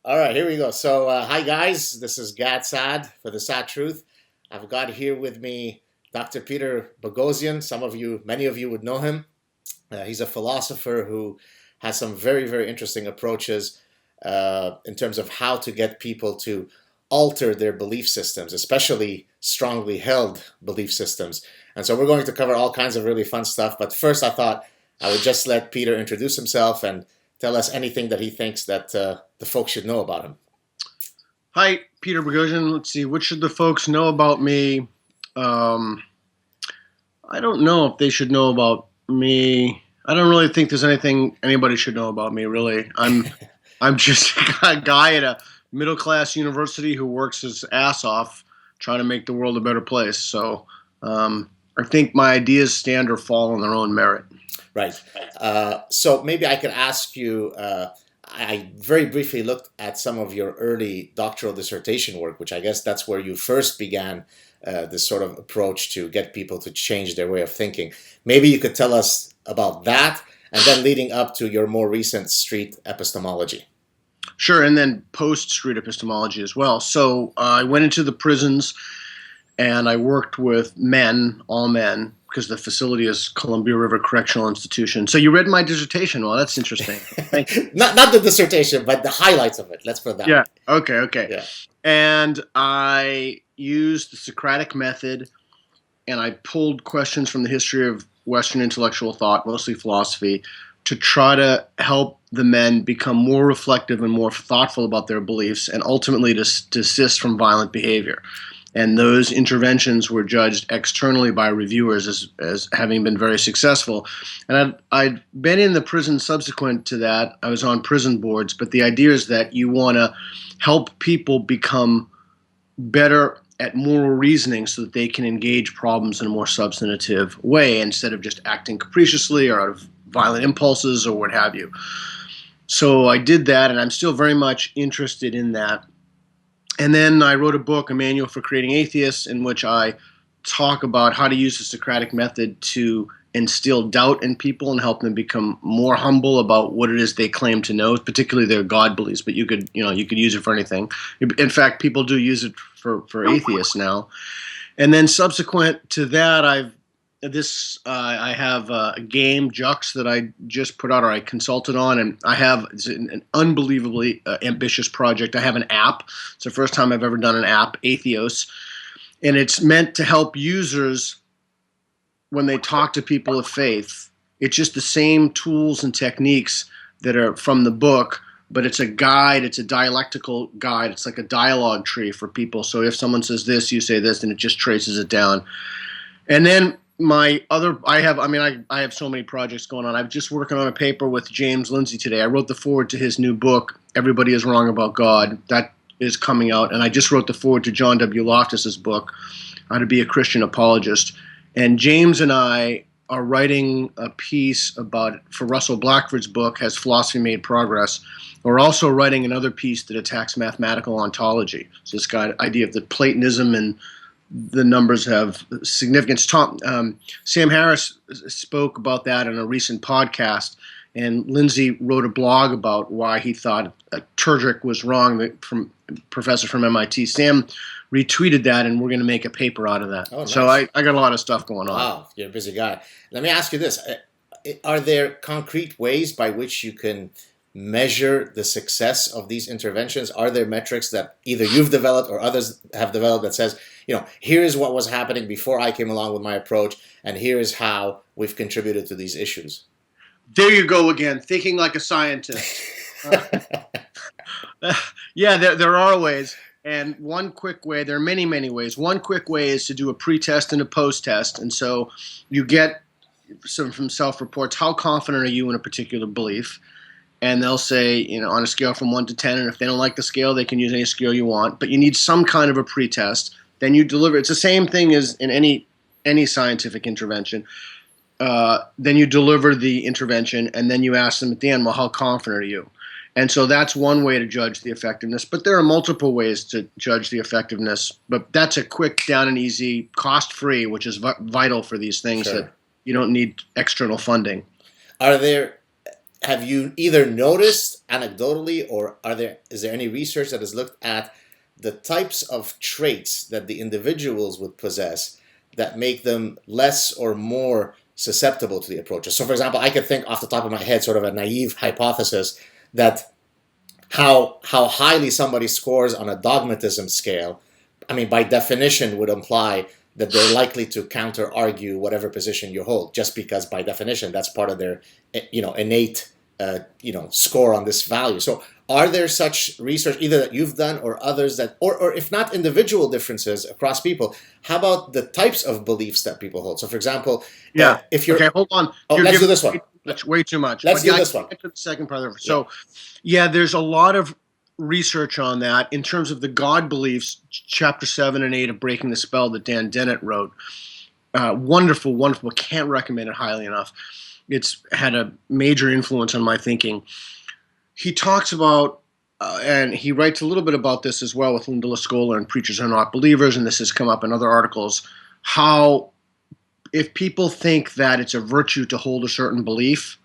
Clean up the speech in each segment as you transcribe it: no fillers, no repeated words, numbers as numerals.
All right, here we go. So, hi guys, this is Saad for the Saad Truth. I've got here with me Dr. Peter Boghossian. Many of you would know him. He's a philosopher who has some very, very interesting approaches in terms of how to get people to alter their belief systems, especially strongly held belief systems. And so, we're going to cover all kinds of really fun stuff. But first, I thought I would just let Peter introduce himself and tell us anything that he thinks that the folks should know about him. Hi, Peter Boghossian. Let's see. What should the folks know about me? I don't know if they should know about me. I don't really think there's anything anybody should know about me, really. I'm just a guy at a middle-class university who works his ass off trying to make the world a better place. So I think my ideas stand or fall on their own merit. Right. So maybe I could ask you, I very briefly looked at some of your early doctoral dissertation work, which I guess that's where you first began this sort of approach to get people to change their way of thinking. Maybe you could tell us about that, and then leading up to your more recent street epistemology. Sure, and then post-street epistemology as well. So I went into the prisons, and I worked with men, all men, because the facility is Columbia River Correctional Institution. So you read my dissertation. Well, that's interesting. Thank you. Not the dissertation, but the highlights of it. Let's put that. Yeah. Okay. Yeah. And I used the Socratic method, and I pulled questions from the history of Western intellectual thought, mostly philosophy, to try to help the men become more reflective and more thoughtful about their beliefs, and ultimately to desist from violent behavior. And those interventions were judged externally by reviewers as having been very successful. And I'd been in the prison subsequent to that. I was on prison boards. But the idea is that you want to help people become better at moral reasoning so that they can engage problems in a more substantive way instead of just acting capriciously or out of violent impulses or what have you. So I did that, and I'm still very much interested in that. And then I wrote a book, A Manual for Creating Atheists, in which I talk about how to use the Socratic method to instill doubt in people and help them become more humble about what it is they claim to know, particularly their God beliefs. But you could use it for anything. In fact, people do use it for atheists now. And then subsequent to that, I have a game, Jux, that I just put out, or I consulted on, and it's an unbelievably ambitious project. I have an app. It's the first time I've ever done an app, Atheos, and it's meant to help users when they talk to people of faith. It's just the same tools and techniques that are from the book, but it's a guide. It's a dialectical guide. It's like a dialogue tree for people. So if someone says this, you say this, and it just traces it down. And then I have so many projects going on. I'm just working on a paper with James Lindsay today. I wrote the foreword to his new book, Everybody is Wrong About God. That is coming out. And I just wrote the foreword to John W. Loftus's book, How to Be a Christian Apologist. And James and I are writing a piece for Russell Blackford's book, Has Philosophy Made Progress? We're also writing another piece that attacks mathematical ontology. So this idea of the Platonism and the numbers have significance. Sam Harris spoke about that in a recent podcast, and Lindsay wrote a blog about why he thought Turgeck was wrong, from professor from MIT. Sam retweeted that, and we're going to make a paper out of that. Oh, nice. So I got a lot of stuff going on. Wow, you're a busy guy. Let me ask you this. Are there concrete ways by which you can measure the success of these interventions? Are there metrics that either you've developed or others have developed that says, here is what was happening before I came along with my approach, and here is how we've contributed to these issues? There you go again, thinking like a scientist. Yeah, there are ways. And one quick way, there are many, many ways. One quick way is to do a pre-test and a post-test. And so you get some from self-reports, how confident are you in a particular belief? And they'll say, on a scale from 1 to 10, and if they don't like the scale, they can use any scale you want. But you need some kind of a pretest. Then you deliver. It's the same thing as in any scientific intervention. Then you deliver the intervention, and then you ask them at the end, well, how confident are you? And so that's one way to judge the effectiveness. But there are multiple ways to judge the effectiveness. But that's a quick, down and easy, cost-free, which is vital for these things. Sure. That you don't need external funding. Are there have you either noticed anecdotally, or is there any research that has looked at the types of traits that the individuals would possess that make them less or more susceptible to the approaches? So, for example, I could think off the top of my head, sort of a naive hypothesis, that how highly somebody scores on a dogmatism scale, I mean, by definition, would imply that they're likely to counter argue whatever position you hold, just because by definition that's part of their innate score on this value. So are there such research either that you've done or others that, or if not individual differences across people, how about the types of beliefs that people hold? So for example, if you're okay, hold on. Let's do this one. Way too much. Let's do this one. Get to the second part of it. So there's a lot of research on that in terms of the God beliefs, chapter 7 and 8 of Breaking the Spell that Dan Dennett wrote. Wonderful. Can't recommend it highly enough. It's had a major influence on my thinking. He talks about, and he writes a little bit about this as well with Linda Lascola and Preachers Are Not Believers, and this has come up in other articles, how if people think that it's a virtue to hold a certain belief,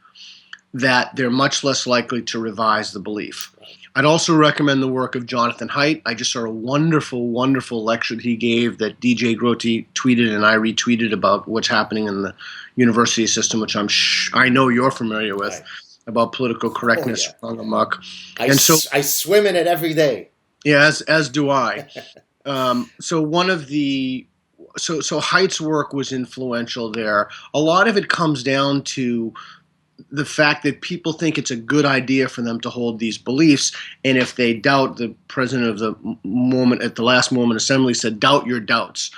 that they're much less likely to revise the belief. I'd also recommend the work of Jonathan Haidt. I just saw a wonderful, wonderful lecture that he gave that DJ Grote tweeted and I retweeted about what's happening in the university system, which I know you're familiar with, right, about political correctness, rung amok. I swim in it every day. Yeah, as do I. So Haidt's work was influential there. A lot of it comes down to the fact that people think it's a good idea for them to hold these beliefs, and if they doubt, the president of the moment at the last moment assembly said, "Doubt your doubts."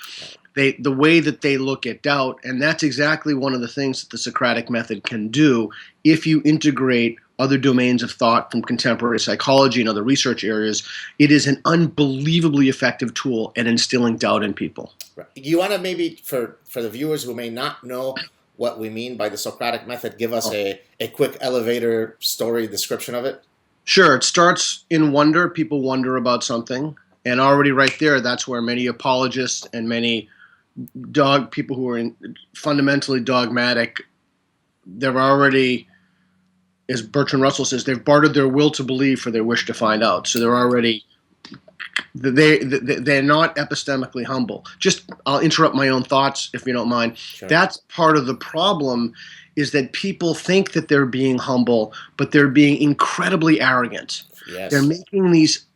The way that they look at doubt, and that's exactly one of the things that the Socratic method can do if you integrate other domains of thought from contemporary psychology and other research areas. It is an unbelievably effective tool at instilling doubt in people. Right. You want to maybe, for the viewers who may not know what we mean by the Socratic method, give us a quick elevator story description of it? Sure. It starts in wonder. People wonder about something. And already right there, that's where many apologists and many people who are fundamentally dogmatic, they're already, as Bertrand Russell says, they've bartered their will to believe for their wish to find out. So they're already, they're not epistemically humble. I'll interrupt my own thoughts if you don't mind. Sure. That's part of the problem, is that people think that they're being humble, but they're being incredibly arrogant. Yes. They're making these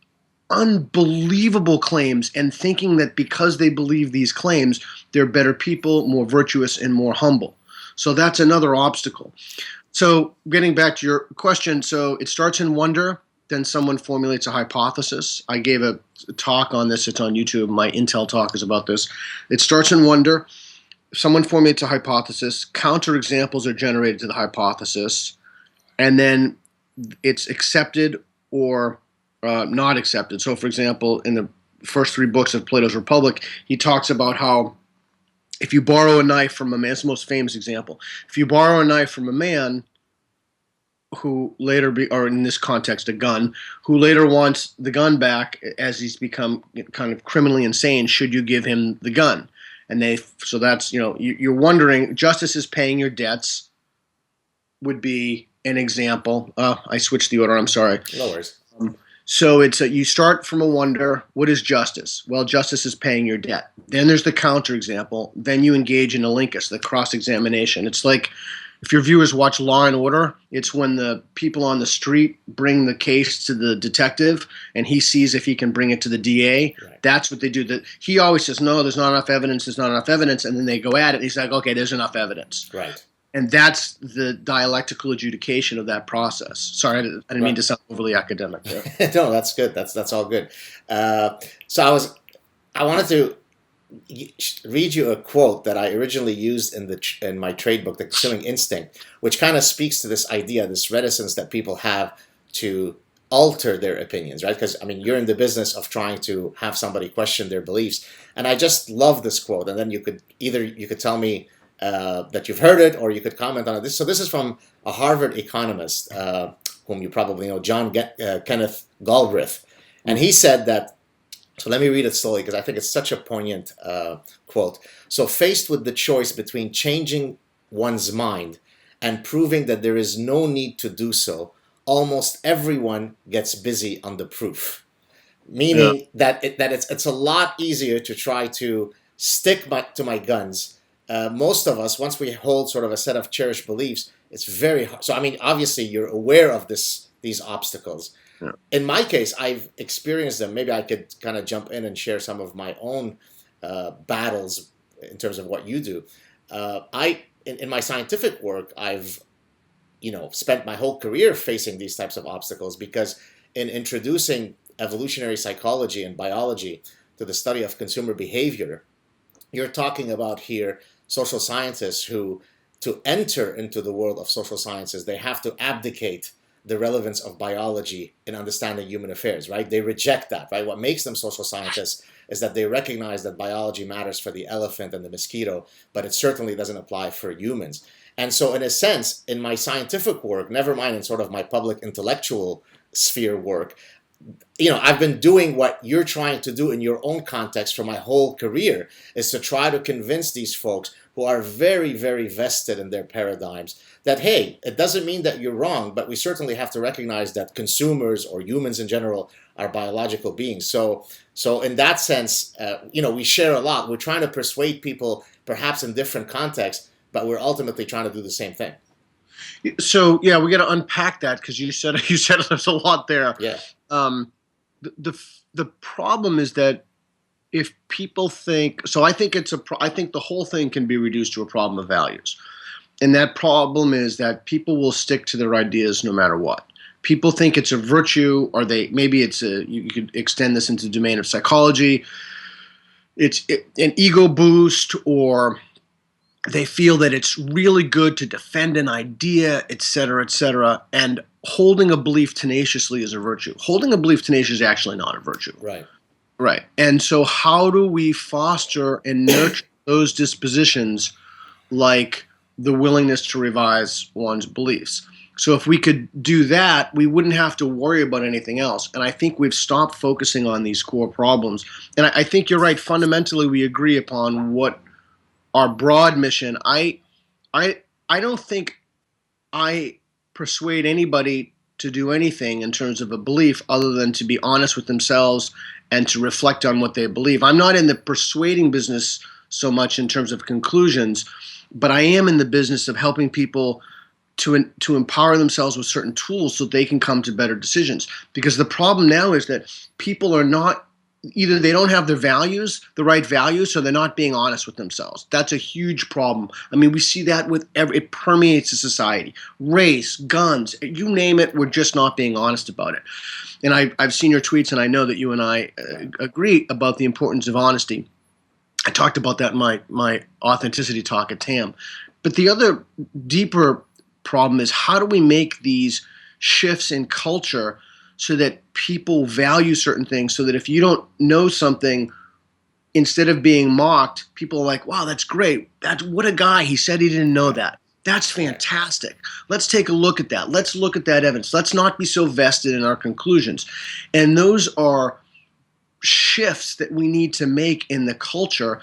unbelievable claims and thinking that because they believe these claims, they're better people, more virtuous, and more humble. So that's another obstacle. So getting back to your question, so it starts in wonder. Then someone formulates a hypothesis. I gave a talk on this. It's on YouTube. My Intel talk is about this. It starts in wonder. Someone formulates a hypothesis. Counterexamples are generated to the hypothesis. And then it's accepted or not accepted. So, for example, in the first 3 books of Plato's Republic, he talks about how if you borrow a knife from a man, it's the most famous example. If you borrow a knife from a man who later or in this context, a gun, who later wants the gun back as he's become kind of criminally insane, should you give him the gun? And so that's, you're wondering, justice is paying your debts would be an example. I switched the order, I'm sorry. No worries. So you start from a wonder. What is justice? Well, justice is paying your debt. Then there's the counterexample. Then you engage in a lincus, the cross-examination. It's like, if your viewers watch Law and Order, it's when the people on the street bring the case to the detective and he sees if he can bring it to the DA. Right. That's what they do. He always says, no, there's not enough evidence, there's not enough evidence. And then they go at it. And he's like, okay, there's enough evidence. Right. And that's the dialectical adjudication of that process. Sorry, I didn't mean to sound overly academic there. No, that's good. That's all good. So I wanted to read you a quote that I originally used in my trade book, The Consuming Instinct, which kind of speaks to this idea, this reticence that people have to alter their opinions, right? Because, you're in the business of trying to have somebody question their beliefs. And I just love this quote. And then you could tell me that you've heard it, or you could comment on it. So this is from a Harvard economist, whom you probably know, Kenneth Galbraith. And he said that, so let me read it slowly because I think it's such a poignant quote. So faced with the choice between changing one's mind and proving that there is no need to do so, almost everyone gets busy on the proof. Yeah. Meaning that it's a lot easier to try to stick to my guns. Most of us, once we hold sort of a set of cherished beliefs, it's very hard. So I mean, obviously, you're aware of these obstacles. Yeah. In my case, I've experienced them. Maybe I could kind of jump in and share some of my own battles in terms of what you do. In my scientific work, I've spent my whole career facing these types of obstacles, because in introducing evolutionary psychology and biology to the study of consumer behavior, you're talking about here social scientists who, to enter into the world of social sciences, they have to abdicate the relevance of biology in understanding human affairs, right? They reject that, right? What makes them social scientists is that they recognize that biology matters for the elephant and the mosquito, but it certainly doesn't apply for humans. And so in a sense, in my scientific work, never mind in sort of my public intellectual sphere work, I've been doing what you're trying to do in your own context for my whole career, is to try to convince these folks who are very, very vested in their paradigms that, hey, it doesn't mean that you're wrong, but we certainly have to recognize that consumers, or humans in general, are biological beings. So in that sense, we share a lot. We're trying to persuade people, perhaps in different contexts, but we're ultimately trying to do the same thing. So yeah, we got to unpack that, because you said there's a lot there. Yeah. The problem is that if people think so, I think the whole thing can be reduced to a problem of values, and that problem is that people will stick to their ideas no matter what. People think it's a virtue, or you could extend this into the domain of psychology. It's an ego boost, or they feel that it's really good to defend an idea, et cetera, and holding a belief tenaciously is a virtue. Holding a belief tenaciously is actually not a virtue. Right. And so how do we foster and nurture those dispositions, like the willingness to revise one's beliefs? So if we could do that, we wouldn't have to worry about anything else. And I think we've stopped focusing on these core problems. And I think you're right. Fundamentally, we agree upon what our broad mission. I don't think I persuade anybody to do anything in terms of a belief other than to be honest with themselves and to reflect on what they believe. I'm not in the persuading business so much in terms of conclusions, but I am in the business of helping people to empower themselves with certain tools so they can come to better decisions. Because the problem now is that people are not, either they don't have the right values, so they're not being honest with themselves. That's a huge problem. I mean, we see that it permeates the society. Race, guns, you name it, we're just not being honest about it. And I've seen your tweets, and I know that you and I agree about the importance of honesty. I talked about that in my authenticity talk at TAM. But the other deeper problem is, how do we make these shifts in culture so that people value certain things, so that if you don't know something, instead of being mocked, people are like, wow, that's great. What a guy. He said he didn't know that. That's fantastic. Let's take a look at that. Let's look at that evidence. Let's not be so vested in our conclusions. And those are shifts that we need to make in the culture.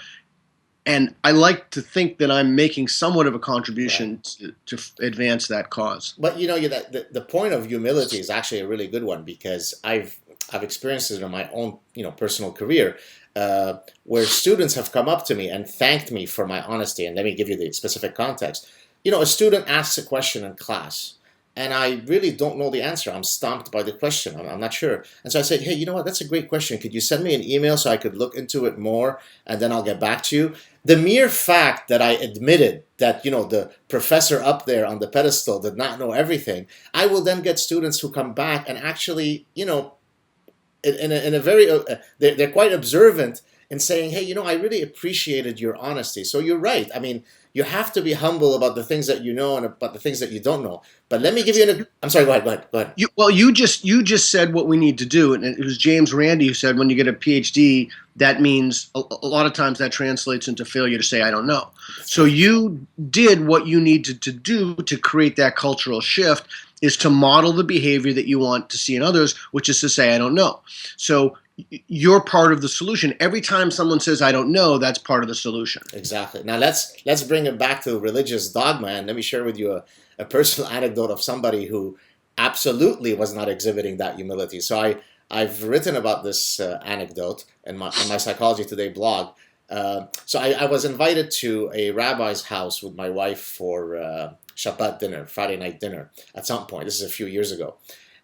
And I like to think that I'm making somewhat of a contribution to advance that cause. But the point of humility is actually a really good one, because I've experienced it in my own personal career, where students have come up to me and thanked me for my honesty. And let me give you the specific context. A student asks a question in class, and I really don't know the answer. I'm stumped by the question. I'm not sure. And so I said, hey, you know what? That's a great question. Could you send me an email so I could look into it more, and then I'll get back to you? The mere fact that I admitted that, the professor up there on the pedestal did not know everything, I will then get students who come back and actually, in a very, they're quite observant in saying, hey, I really appreciated your honesty. So you're right. I mean, you have to be humble about the things that you know and about the things that you don't know. But let me give you I'm sorry, go ahead. You just said what we need to do. And it was James Randi who said, when you get a PhD, that means a lot of times that translates into failure to say, I don't know. So you did what you needed to do to create that cultural shift, is to model the behavior that you want to see in others, which is to say, I don't know. So you're part of the solution. Every time someone says, I don't know, that's part of the solution. Exactly. Now let's bring it back to religious dogma, and let me share with you a personal anecdote of somebody who absolutely was not exhibiting that humility. So I've written about this anecdote on my Psychology Today blog. So I was invited to a rabbi's house with my wife for Shabbat dinner, Friday night dinner, at some point. This is a few years ago.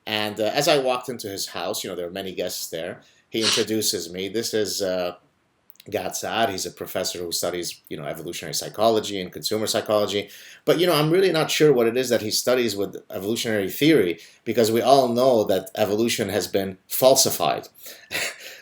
And as I walked into his house, there were many guests there. He introduces me. This is Saad. He's a professor who studies, evolutionary psychology and consumer psychology. But, I'm really not sure what it is that he studies with evolutionary theory, because we all know that evolution has been falsified.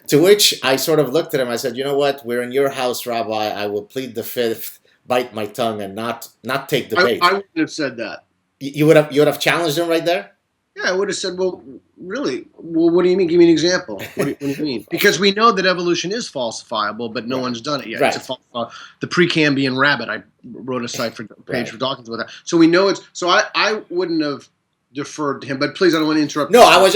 To which I sort of looked at him. I said, you know what? We're in your house, Rabbi. I will plead the fifth, bite my tongue, and not take the bait. I wouldn't have said that. You would have challenged him right there? Yeah, I would have said, well, really? Well, what do you mean? Give me an example. What do you mean? Because we know that evolution is falsifiable, but no one's done it yet. Right. It's the Precambrian rabbit. I wrote a page for Dawkins about that. So we know it's. So I wouldn't have deferred to him. But please, I don't want to interrupt. No,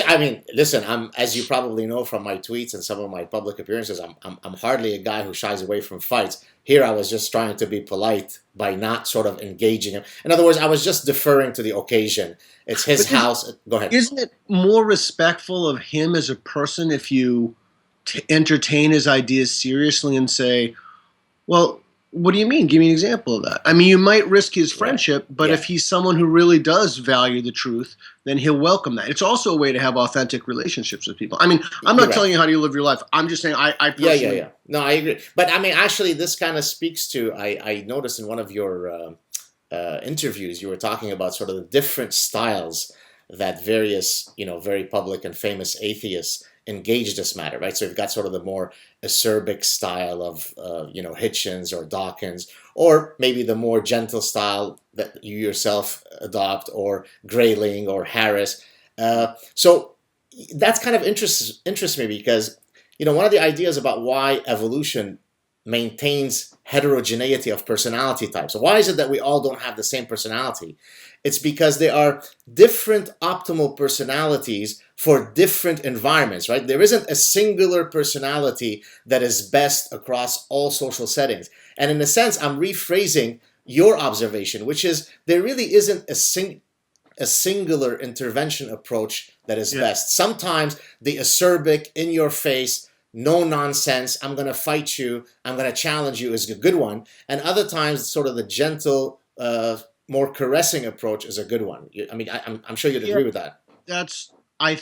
listen. As you probably know from my tweets and some of my public appearances, I'm hardly a guy who shies away from fights. Here, I was just trying to be polite by not sort of engaging him. In other words, I was just deferring to the occasion. It's his house. Go ahead. Isn't it more respectful of him as a person if you entertain his ideas seriously and say, well, what do you mean? Give me an example of that. I mean, you might risk his friendship, but if he's someone who really does value the truth, then he'll welcome that. It's also a way to have authentic relationships with people. I mean, I'm not telling you how to live your life. I'm just saying I personally... Yeah. No, I agree. But I mean, actually, this kind of speaks to, I noticed in one of your interviews, you were talking about sort of the different styles that various, very public and famous atheists engage this matter, right? So you've got sort of the more acerbic style of, Hitchens or Dawkins, or maybe the more gentle style that you yourself adopt, or Grayling or Harris. So that's kind of interests me, because, one of the ideas about why evolution maintains heterogeneity of personality types. So why is it that we all don't have the same personality? It's because there are different optimal personalities for different environments, right? There isn't a singular personality that is best across all social settings. And in a sense, I'm rephrasing your observation, which is there really isn't a singular intervention approach that is best. Sometimes the acerbic, in your face, no nonsense, I'm going to fight you, I'm going to challenge you is a good one. And other times, sort of the gentle, more caressing approach is a good one. I mean, I'm sure you'd agree with that. I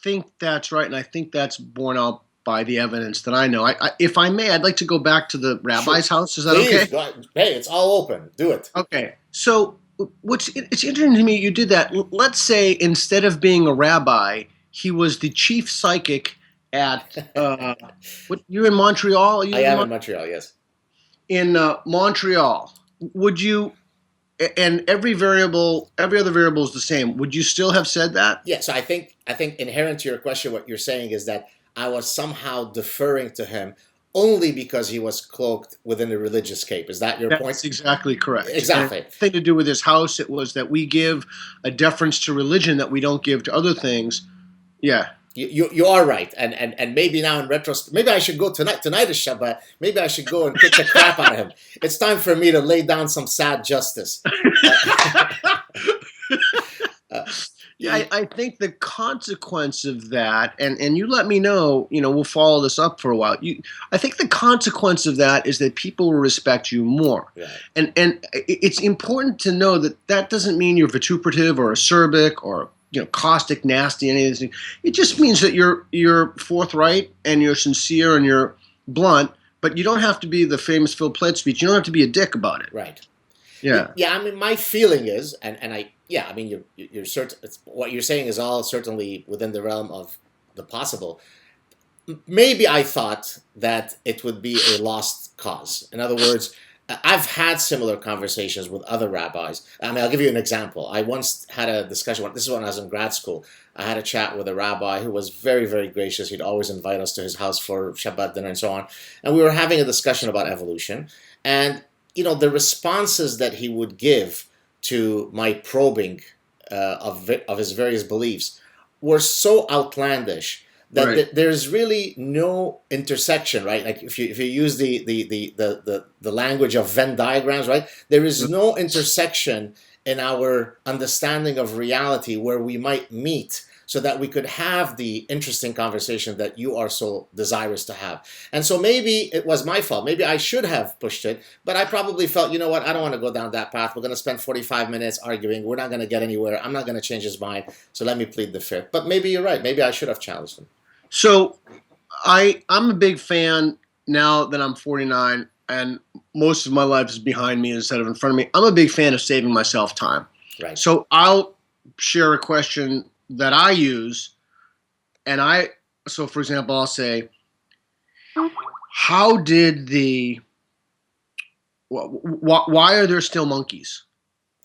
think that's right, and I think that's borne out by the evidence that I know. If I may, I'd like to go back to the rabbi's house. Is that okay? Hey, it's all open. Do it. Okay. So it's interesting to me you did that. Let's say instead of being a rabbi, he was the chief psychic at you're in Montreal? I am in Montreal, yes. In Montreal, would you, and every other variable is the same, would you still have said that? Yeah, so I think inherent to your question, what you're saying is that I was somehow deferring to him only because he was cloaked within a religious cape. Is that your point? That's exactly correct. Exactly. And thing to do with his house, it was that we give a deference to religion that we don't give to other things. Yeah. You are right, and maybe now in retrospect, maybe I should go tonight. Tonight is Shabbat. Maybe I should go and kick the crap out of him. It's time for me to lay down some sad justice. I think the consequence of that, and you let me know, we'll follow this up for a while. I think the consequence of that is that people will respect you more. Right. And it's important to know that doesn't mean you're vituperative or acerbic or caustic, nasty, any of these things. It just means that you're forthright and you're sincere and you're blunt, but you don't have to be the famous Phil Plait speech. You don't have to be a dick about it. Right. Yeah. Yeah. I mean, my feeling is, you're certain. What you're saying is all certainly within the realm of the possible. Maybe I thought that it would be a lost cause. In other words, I've had similar conversations with other rabbis. I mean, I'll give you an example. I once had a discussion. This is when I was in grad school. I had a chat with a rabbi who was very, very gracious. He'd always invite us to his house for Shabbat dinner and so on. And we were having a discussion about evolution. And, the responses that he would give to my probing of his various beliefs were so outlandish that there's really no intersection, right? Like if you use the language of Venn diagrams, right? There is no intersection in our understanding of reality where we might meet so that we could have the interesting conversation that you are so desirous to have. And so maybe it was my fault. Maybe I should have pushed it, but I probably felt, you know what, I don't want to go down that path. We're going to spend 45 minutes arguing. We're not going to get anywhere. I'm not going to change his mind. So let me plead the fifth. But maybe you're right. Maybe I should have challenged him. So I'm a big fan now that I'm 49 and most of my life is behind me instead of in front of me. I'm a big fan of saving myself time. Right. So I'll share a question that I use, and so for example, I'll say, how did why are there still monkeys?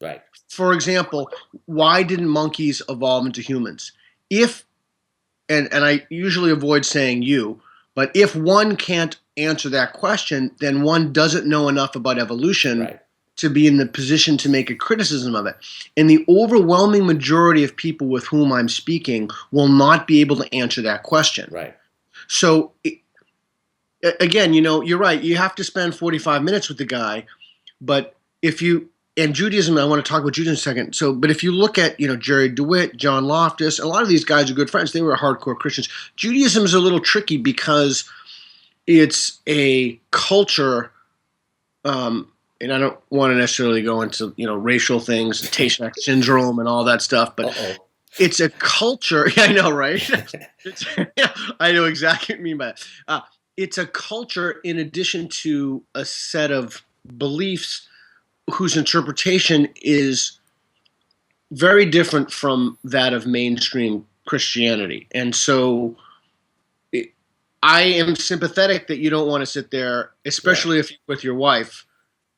Right. For example, why didn't monkeys evolve into humans? And I usually avoid saying you, but if one can't answer that question, then one doesn't know enough about evolution Right. to be in the position to make a criticism of it. And the overwhelming majority of people with whom I'm speaking will not be able to answer that question. Right. So again, you're right. You have to spend 45 minutes with the guy, but and Judaism, I want to talk about Judaism in a second. So, but if you look at, Jerry DeWitt, John Loftus, a lot of these guys are good friends. They were hardcore Christians. Judaism is a little tricky because it's a culture, and I don't want to necessarily go into, racial things, Tay-Sachs syndrome and all that stuff, but it's a culture. Yeah, I know, right? I know exactly what you mean by that. It's a culture in addition to a set of beliefs whose interpretation is very different from that of mainstream Christianity. And so I am sympathetic that you don't want to sit there, especially if you're with your wife,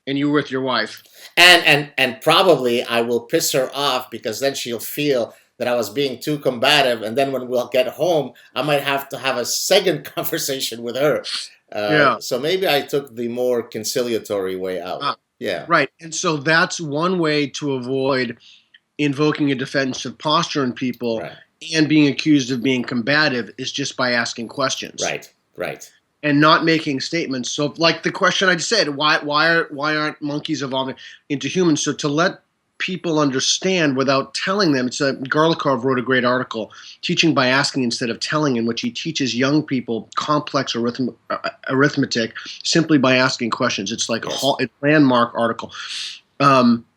and you're with your wife. And probably I will piss her off because then she'll feel that I was being too combative, and then when we'll get home, I might have to have a second conversation with her. So maybe I took the more conciliatory way out. Yeah. Right. And so that's one way to avoid invoking a defensive posture in people and being accused of being combative is just by asking questions. Right. And not making statements. So like the question I just said, why aren't monkeys evolving into humans? So to let people understand without telling them, Garlikov wrote a great article, Teaching by Asking Instead of Telling, in which he teaches young people complex arithmetic simply by asking questions. It's like a landmark article.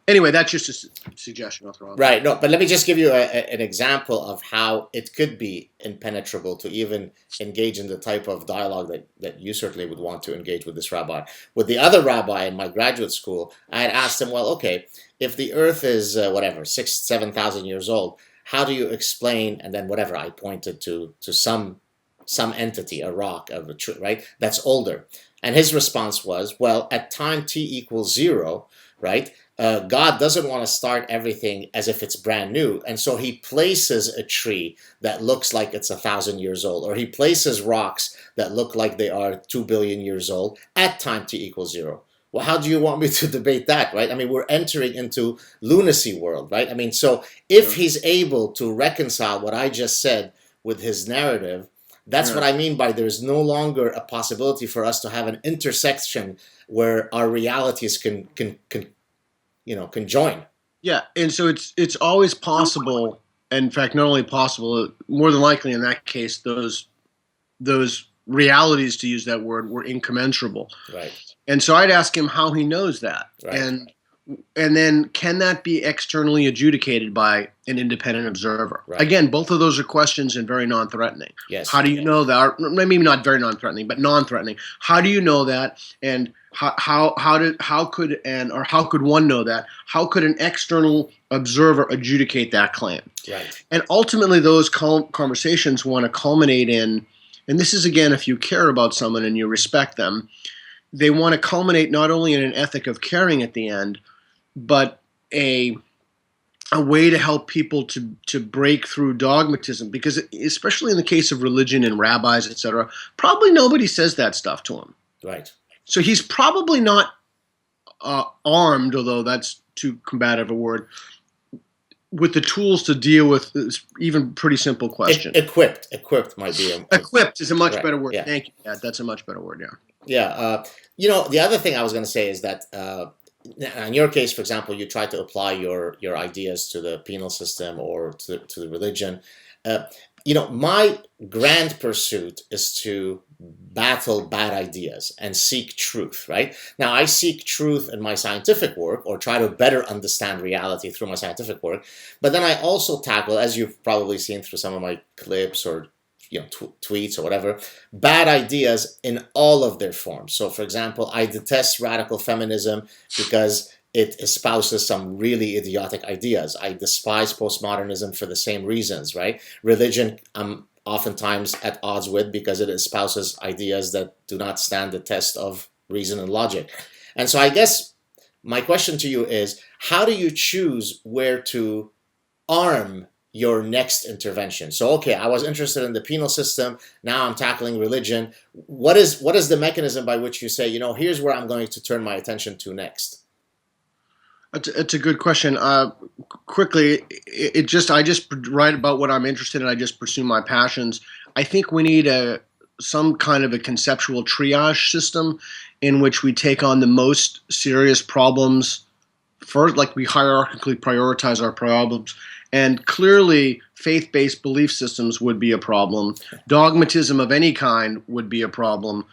Anyway, that's just a suggestion I'll throw out. Right. No, but let me just give you an example of how it could be impenetrable to even engage in the type of dialogue that you certainly would want to engage with this rabbi. With the other rabbi in my graduate school, I had asked him, well, okay, if the earth is 6,000-7,000 years old, how do you explain, and then whatever, I pointed to some entity, a rock, of a tree, right, that's older. And his response was, well, at time t equals 0, right, God doesn't want to start everything as if it's brand new. And so he places a tree that looks like it's 1,000 years old, or he places rocks that look like they are 2 billion years old at time t equals 0. Well, how do you want me to debate that, right? I mean, we're entering into lunacy world, right? I mean, so if he's able to reconcile what I just said with his narrative, that's what I mean by there's no longer a possibility for us to have an intersection where our realities can join. Yeah, and so it's always possible. In fact, not only possible, more than likely in that case, those realities, to use that word, were incommensurable. Right. And so I'd ask him how he knows that, right. and then can that be externally adjudicated by an independent observer? Right. Again, both of those are questions and very non-threatening. Yes. How do you know that? Or maybe not very non-threatening, but non-threatening. How do you know that? And how could one know that? How could an external observer adjudicate that claim? Right. And ultimately, those conversations want to culminate in, and this is again, if you care about someone and you respect them, they want to culminate not only in an ethic of caring at the end, but a way to help people to break through dogmatism. Because especially in the case of religion and rabbis, etc., probably nobody says that stuff to him. Right. So he's probably not armed, although that's too combative a word, with the tools to deal with this even pretty simple question. Equipped might be. Equipped is a much better word. Yeah. Thank you. Yeah, that's a much better word. Yeah. Yeah. The other thing I was going to say is that in your case, for example, you try to apply your ideas to the penal system or to the religion. Uh, my grand pursuit is to battle bad ideas and seek truth, right? Now, I seek truth in my scientific work or try to better understand reality through my scientific work. But then I also tackle, as you've probably seen through some of my clips or tweets or whatever, bad ideas in all of their forms. So, for example, I detest radical feminism because it espouses some really idiotic ideas. I despise postmodernism for the same reasons, right? Religion, I'm oftentimes at odds with because it espouses ideas that do not stand the test of reason and logic. And so I guess my question to you is, how do you choose where to arm your next intervention? So, okay, I was interested in the penal system. Now I'm tackling religion. What is the mechanism by which you say, here's where I'm going to turn my attention to next? It's a good question. Quickly, I just write about what I'm interested in. I just pursue my passions. I think we need some kind of a conceptual triage system in which we take on the most serious problems first, like we hierarchically prioritize our problems. And clearly, faith-based belief systems would be a problem. Dogmatism of any kind would be a problem.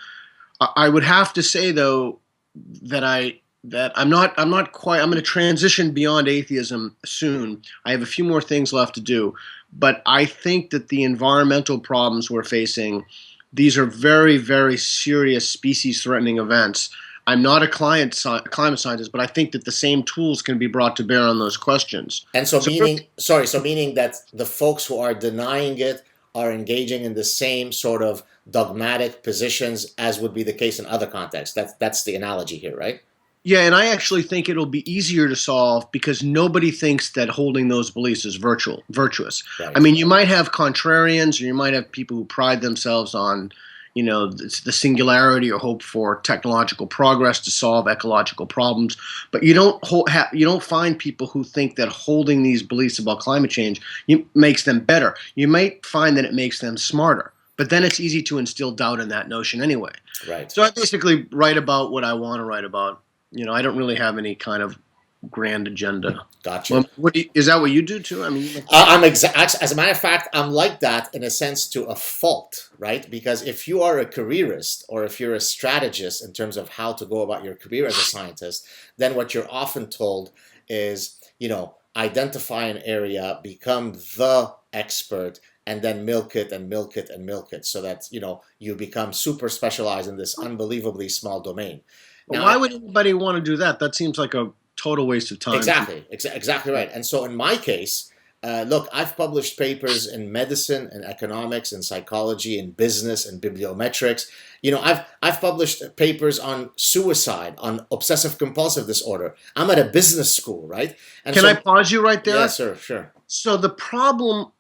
I would have to say, though, that I'm not quite. I'm going to transition beyond atheism soon. I have a few more things left to do, but I think that the environmental problems we're facing, these are very, very serious species-threatening events. I'm not a climate scientist, but I think that the same tools can be brought to bear on those questions. And so meaning that the folks who are denying it are engaging in the same sort of dogmatic positions as would be the case in other contexts. That's the analogy here, right? Yeah, and I actually think it'll be easier to solve because nobody thinks that holding those beliefs is virtuous. Right. I mean, you might have contrarians, or you might have people who pride themselves on, the singularity or hope for technological progress to solve ecological problems. But you don't find people who think that holding these beliefs about climate change makes them better. You might find that it makes them smarter. But then it's easy to instill doubt in that notion anyway. Right. So I basically write about what I want to write about. I don't really have any kind of grand agenda. Gotcha. Is that what you do too? I mean, as a matter of fact, I'm like that in a sense to a fault, right? Because if you are a careerist or if you're a strategist in terms of how to go about your career as a scientist, then what you're often told is, identify an area, become the expert, and then milk it and milk it and milk it so that, you become super specialized in this unbelievably small domain. Now, why would anybody want to do that? That seems like a total waste of time. Exactly right. And so in my case, look, I've published papers in medicine and economics and psychology and business and bibliometrics. I've published papers on suicide, on obsessive compulsive disorder. I'm at a business school, right? And Can I pause you right there? Yeah, sure. So the problem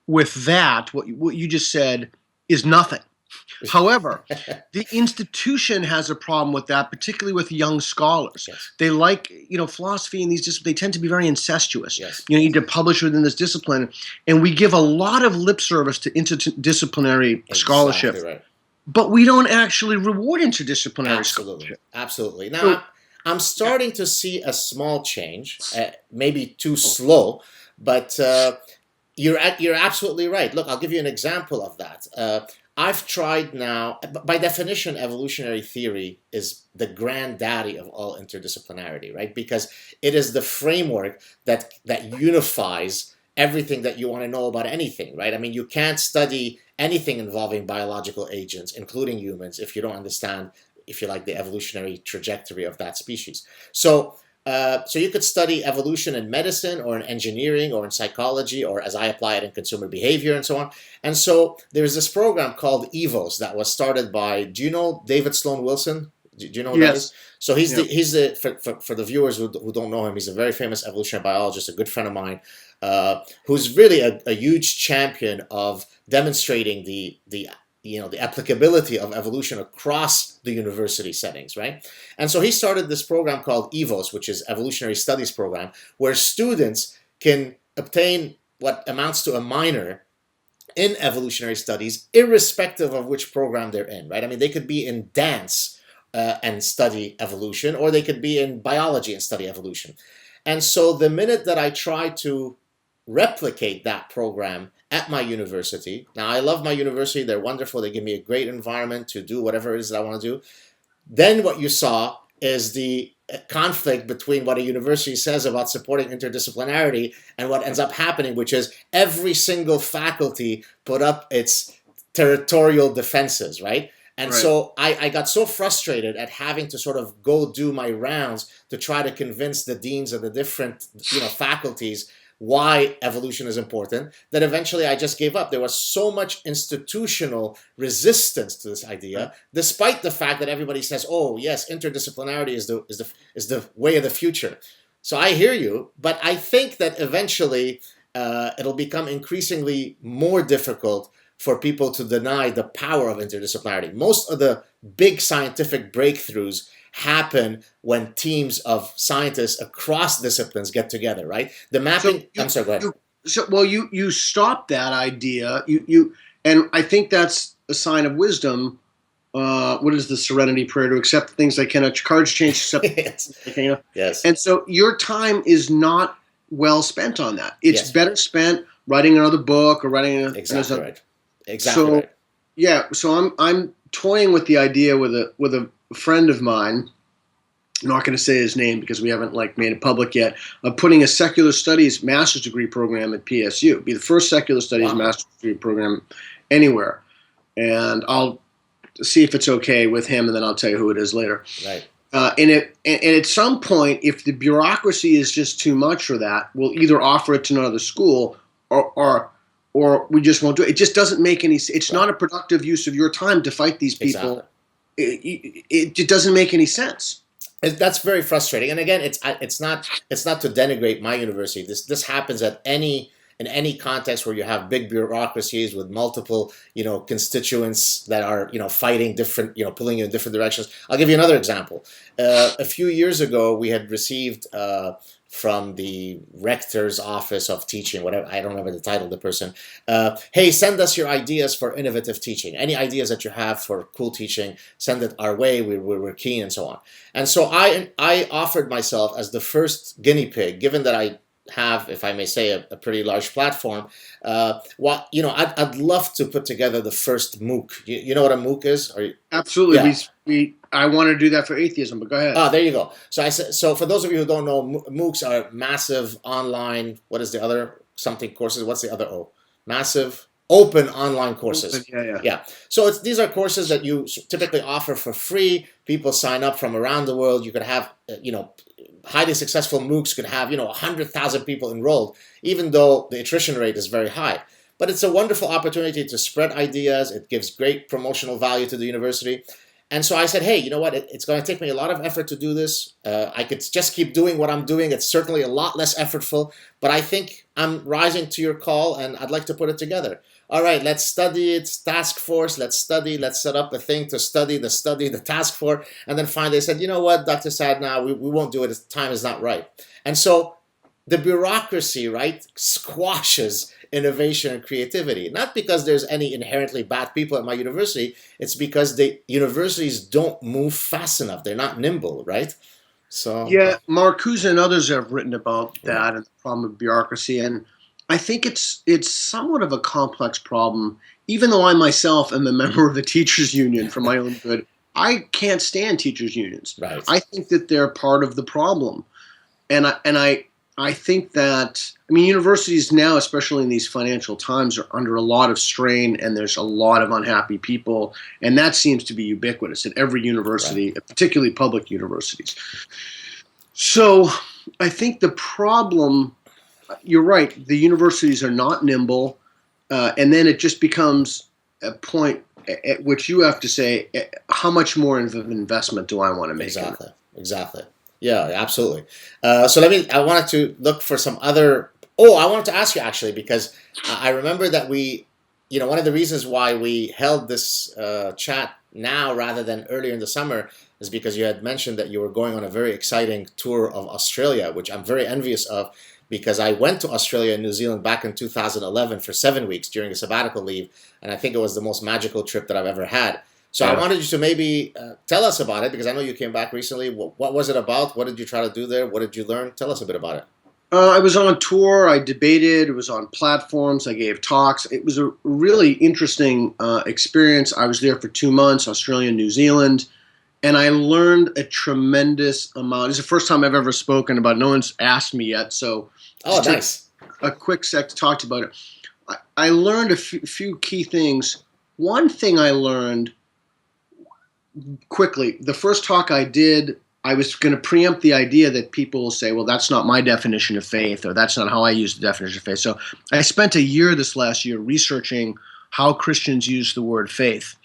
with that, what you just said, is nothing. However, the institution has a problem with that, particularly with young scholars. Yes. They like, philosophy and they tend to be very incestuous. Yes. You need to publish within this discipline. And we give a lot of lip service to interdisciplinary scholarship. Right. But we don't actually reward interdisciplinary scholarship. Absolutely. Now, I'm starting to see a small change, maybe too slow, but you're absolutely right. Look, I'll give you an example of that. I've tried now, by definition, evolutionary theory is the granddaddy of all interdisciplinarity, right? Because it is the framework that unifies everything that you want to know about anything, right? I mean, you can't study anything involving biological agents, including humans, if you don't understand, if you like, the evolutionary trajectory of that species. So you could study evolution in medicine or in engineering or in psychology or as I apply it in consumer behavior and so on. And so there's this program called EVOS that was started by, do you know David Sloan Wilson? Do you know who that is? So he's for the viewers who don't know him, he's a very famous evolutionary biologist, a good friend of mine, who's really a huge champion of demonstrating the applicability of evolution across the university settings, right? And so he started this program called EVOS, which is Evolutionary Studies Program, where students can obtain what amounts to a minor in evolutionary studies, irrespective of which program they're in, right? I mean, they could be in dance and study evolution, or they could be in biology and study evolution. And so the minute that I try to replicate that program at my university, now I love my university, they're wonderful, they give me a great environment to do whatever it is that I want to do. Then what you saw is the conflict between what a university says about supporting interdisciplinarity and what ends up happening, which is every single faculty put up its territorial defenses, right? And Right. so I got so frustrated at having to sort of go do my rounds to try to convince the deans of the different faculties why evolution is important, that eventually I just gave up. There was so much institutional resistance to this idea, despite the fact that everybody says, "Oh, yes, interdisciplinarity is the way of the future." So I hear you, but I think that eventually it'll become increasingly more difficult for people to deny the power of interdisciplinarity. Most of the big scientific breakthroughs happen when teams of scientists across disciplines get together, right? The mapping. I'm sorry. Go ahead. You stop that idea. And I think that's a sign of wisdom. What is the Serenity Prayer? To accept things they cannot. Cards change. Accept Yes. they cannot. Yes. And so your time is not well spent on that. It's Yes. better spent writing another book or writing Exactly right. Exactly so, right. Yeah. So I'm toying with the idea with a friend of mine. I'm not going to say his name because we haven't made it public yet, of putting a secular studies master's degree program at PSU. It'd be the first secular studies master's degree program anywhere. And I'll see if it's okay with him, and then I'll tell you who it is later. Right. And at some point, if the bureaucracy is just too much for that, we'll either offer it to another school or we just won't do it. It just doesn't make any sense. It's not a productive use of your time to fight these people. Exactly. It doesn't make any sense. That's very frustrating. And again, it's not to denigrate my university. This happens in any context where you have big bureaucracies with multiple constituents that are fighting different pulling you in different directions. I'll give you another example. A few years ago, we had received from the rector's office of teaching, whatever, I don't remember the title of the person, hey, send us your ideas for innovative teaching. Any ideas that you have for cool teaching, send it our way. We're keen, and so on. And so I offered myself as the first guinea pig, given that I have, if I may say, a pretty large platform. I'd love to put together the first MOOC. You know what a MOOC is? Absolutely. Yeah. I want to do that for atheism, but go ahead. There you go. So for those of you who don't know, MOOCs are massive online. What is the other something courses? What's the other O? Massive open online courses. Yeah. So these are courses that you typically offer for free. People sign up from around the world. You could have highly successful MOOCs could have 100,000 people enrolled, even though the attrition rate is very high. But it's a wonderful opportunity to spread ideas. It gives great promotional value to the university. And so I said, hey, you know what? It's going to take me a lot of effort to do this. I could just keep doing what I'm doing. It's certainly a lot less effortful, but I think I'm rising to your call, and I'd like to put it together. All right, let's study it. Task force, let's study. Let's set up a thing to study the task force. And then finally they said, you know what, Dr. Saad, now we won't do it. The time is not right. And so the bureaucracy, right, squashes innovation and creativity. Not because there's any inherently bad people at my university. It's because the universities don't move fast enough. They're not nimble, right? So yeah, Marcuse and others have written about that and the problem of bureaucracy, and I think it's somewhat of a complex problem. Even though I myself am a member of the teachers union for my own good, I can't stand teachers unions. Right. I think that they're part of the problem, and I think that, universities now, especially in these financial times, are under a lot of strain, and there's a lot of unhappy people, and that seems to be ubiquitous at every university, right, particularly public universities. So I think the problem, you're right, the universities are not nimble, and then it just becomes a point at which you have to say, how much more of an investment do I want to make? Exactly. Yeah, absolutely. So I wanted to look for some other. I wanted to ask you actually, because I remember that one of the reasons why we held this chat now rather than earlier in the summer is because you had mentioned that you were going on a very exciting tour of Australia, which I'm very envious of, because I went to Australia and New Zealand back in 2011 for 7 weeks during a sabbatical leave, and I think it was the most magical trip that I've ever had. So I wanted you to maybe tell us about it, because I know you came back recently. What was it about? What did you try to do there? What did you learn? Tell us a bit about it. I was on tour. I debated. It was on platforms. I gave talks. It was a really interesting experience. I was there for 2 months, Australia and New Zealand, and I learned a tremendous amount. It's the first time I've ever spoken about it. No one's asked me yet, so Nice. A quick sec to talk about it. I learned a few key things. One thing I learned quickly, the first talk I did, I was going to preempt the idea that people will say, well, that's not my definition of faith, or that's not how I use the definition of faith. So I spent a year this last year researching how Christians use the word faith.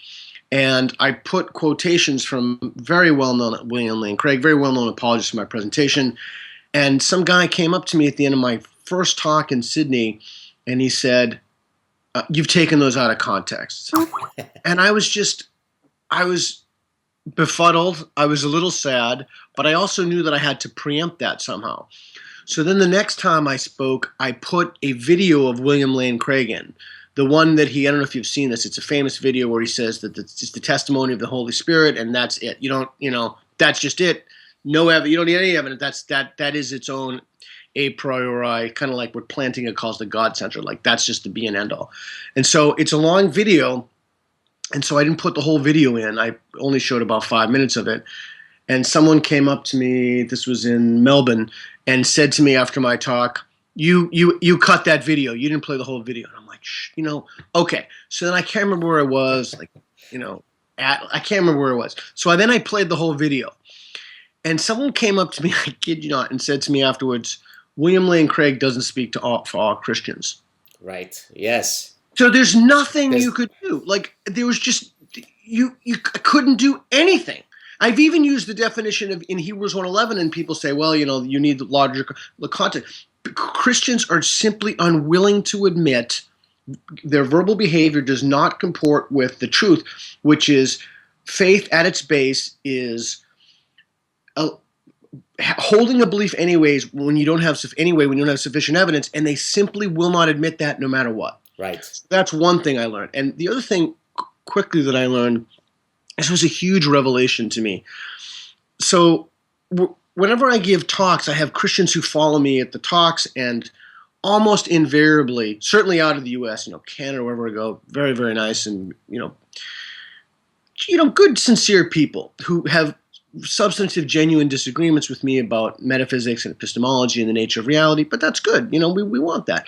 And I put quotations from very well-known William Lane Craig, very well-known apologists for my presentation. And some guy came up to me at the end of my first talk in Sydney, and he said, you've taken those out of context. And I was befuddled. I was a little sad, but I also knew that I had to preempt that somehow. So then the next time I spoke, I put a video of William Lane Craig in. The one that I don't know if you've seen this, it's a famous video where he says that it's just the testimony of the Holy Spirit, and that's it. That's just it. No evidence. You don't need any evidence. That is its own a priori, kind of like what Plantinga calls the God Center. Like, that's just the be and end all. And so it's a long video, and so I didn't put the whole video in. I only showed about 5 minutes of it. And someone came up to me, this was in Melbourne, and said to me after my talk, you cut that video. You didn't play the whole video. And I'm like, okay. So then I can't remember where I was, I can't remember where it was. So I played the whole video. And someone came up to me, I kid you not, and said to me afterwards, William Lane Craig doesn't speak for all Christians. Right. Yes. So there's nothing you could do. Like, there was just, you couldn't do anything. I've even used the definition of in Hebrews 1:11, and people say, well, you need the larger context. Christians are simply unwilling to admit their verbal behavior does not comport with the truth, which is faith at its base is holding a belief anyways when you don't have sufficient evidence, and they simply will not admit that no matter what. Right. So that's one thing I learned. And the other thing quickly that I learned, this was a huge revelation to me. So whenever I give talks, I have Christians who follow me at the talks, and almost invariably, certainly out of the U.S., Canada, wherever I go, very, very nice, and good, sincere people who have substantive, genuine disagreements with me about metaphysics and epistemology and the nature of reality, but that's good. We want that.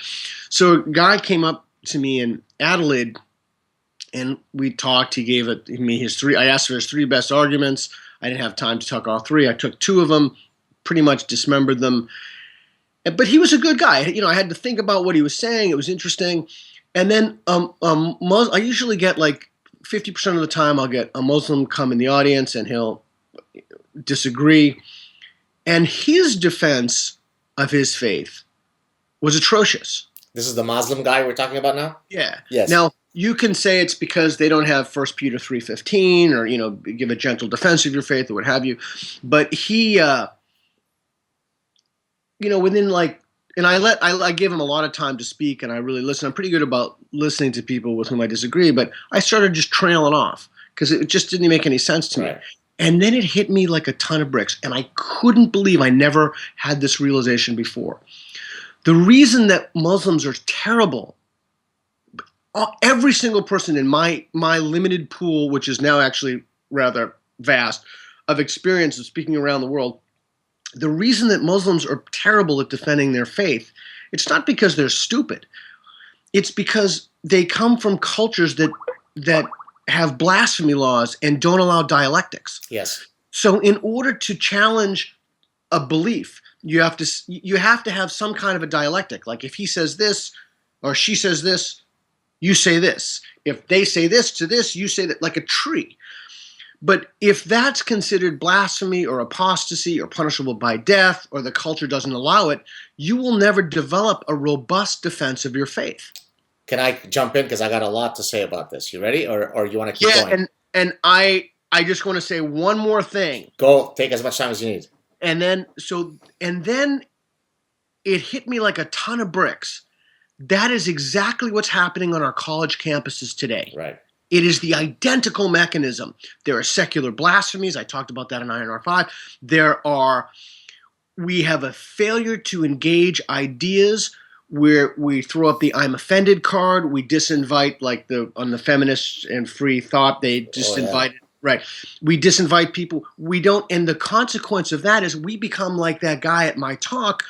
So a guy came up to me in Adelaide, and we talked. He gave me his three. I asked for his 3 best arguments. I didn't have time to talk all 3. I took 2 of them, pretty much dismembered them. But he was a good guy. I had to think about what he was saying. It was interesting. And then I usually get like 50% of the time I'll get a Muslim come in the audience, and he'll disagree. And his defense of his faith was atrocious. This is the Muslim guy we're talking about now? Yeah. Yes. Now, you can say it's because they don't have 1 Peter 3:15, or, give a gentle defense of your faith or what have you. But he, within and I gave him a lot of time to speak, and I really listened. I'm pretty good about listening to people with whom I disagree, but I started just trailing off because it just didn't make any sense to me. And then it hit me like a ton of bricks, and I couldn't believe I never had this realization before. The reason that Muslims are terrible, every single person in my limited pool, which is now actually rather vast, of experience of speaking around the world, the reason that Muslims are terrible at defending their faith, it's not because they're stupid. It's because they come from cultures that have blasphemy laws and don't allow dialectics. Yes. So in order to challenge a belief, you have to have some kind of a dialectic. Like, if he says this or she says this, you say this. If they say this to this, you say that, like a tree. But if that's considered blasphemy or apostasy or punishable by death, or the culture doesn't allow it, you will never develop a robust defense of your faith. Can I jump in? Because I got a lot to say about this. You ready? Or you want to keep going? And I just want to say one more thing. Go. Take as much time as you need. And then it hit me like a ton of bricks. That is exactly what's happening on our college campuses today. Right. It is the identical mechanism. There are secular blasphemies. I talked about that in INR 5. We have a failure to engage ideas where we throw up the "I'm offended" card. We disinvite, like on the feminists and free thought, they just invited. Right. We disinvite people. We don't, and the consequence of that is we become like that guy at my talk.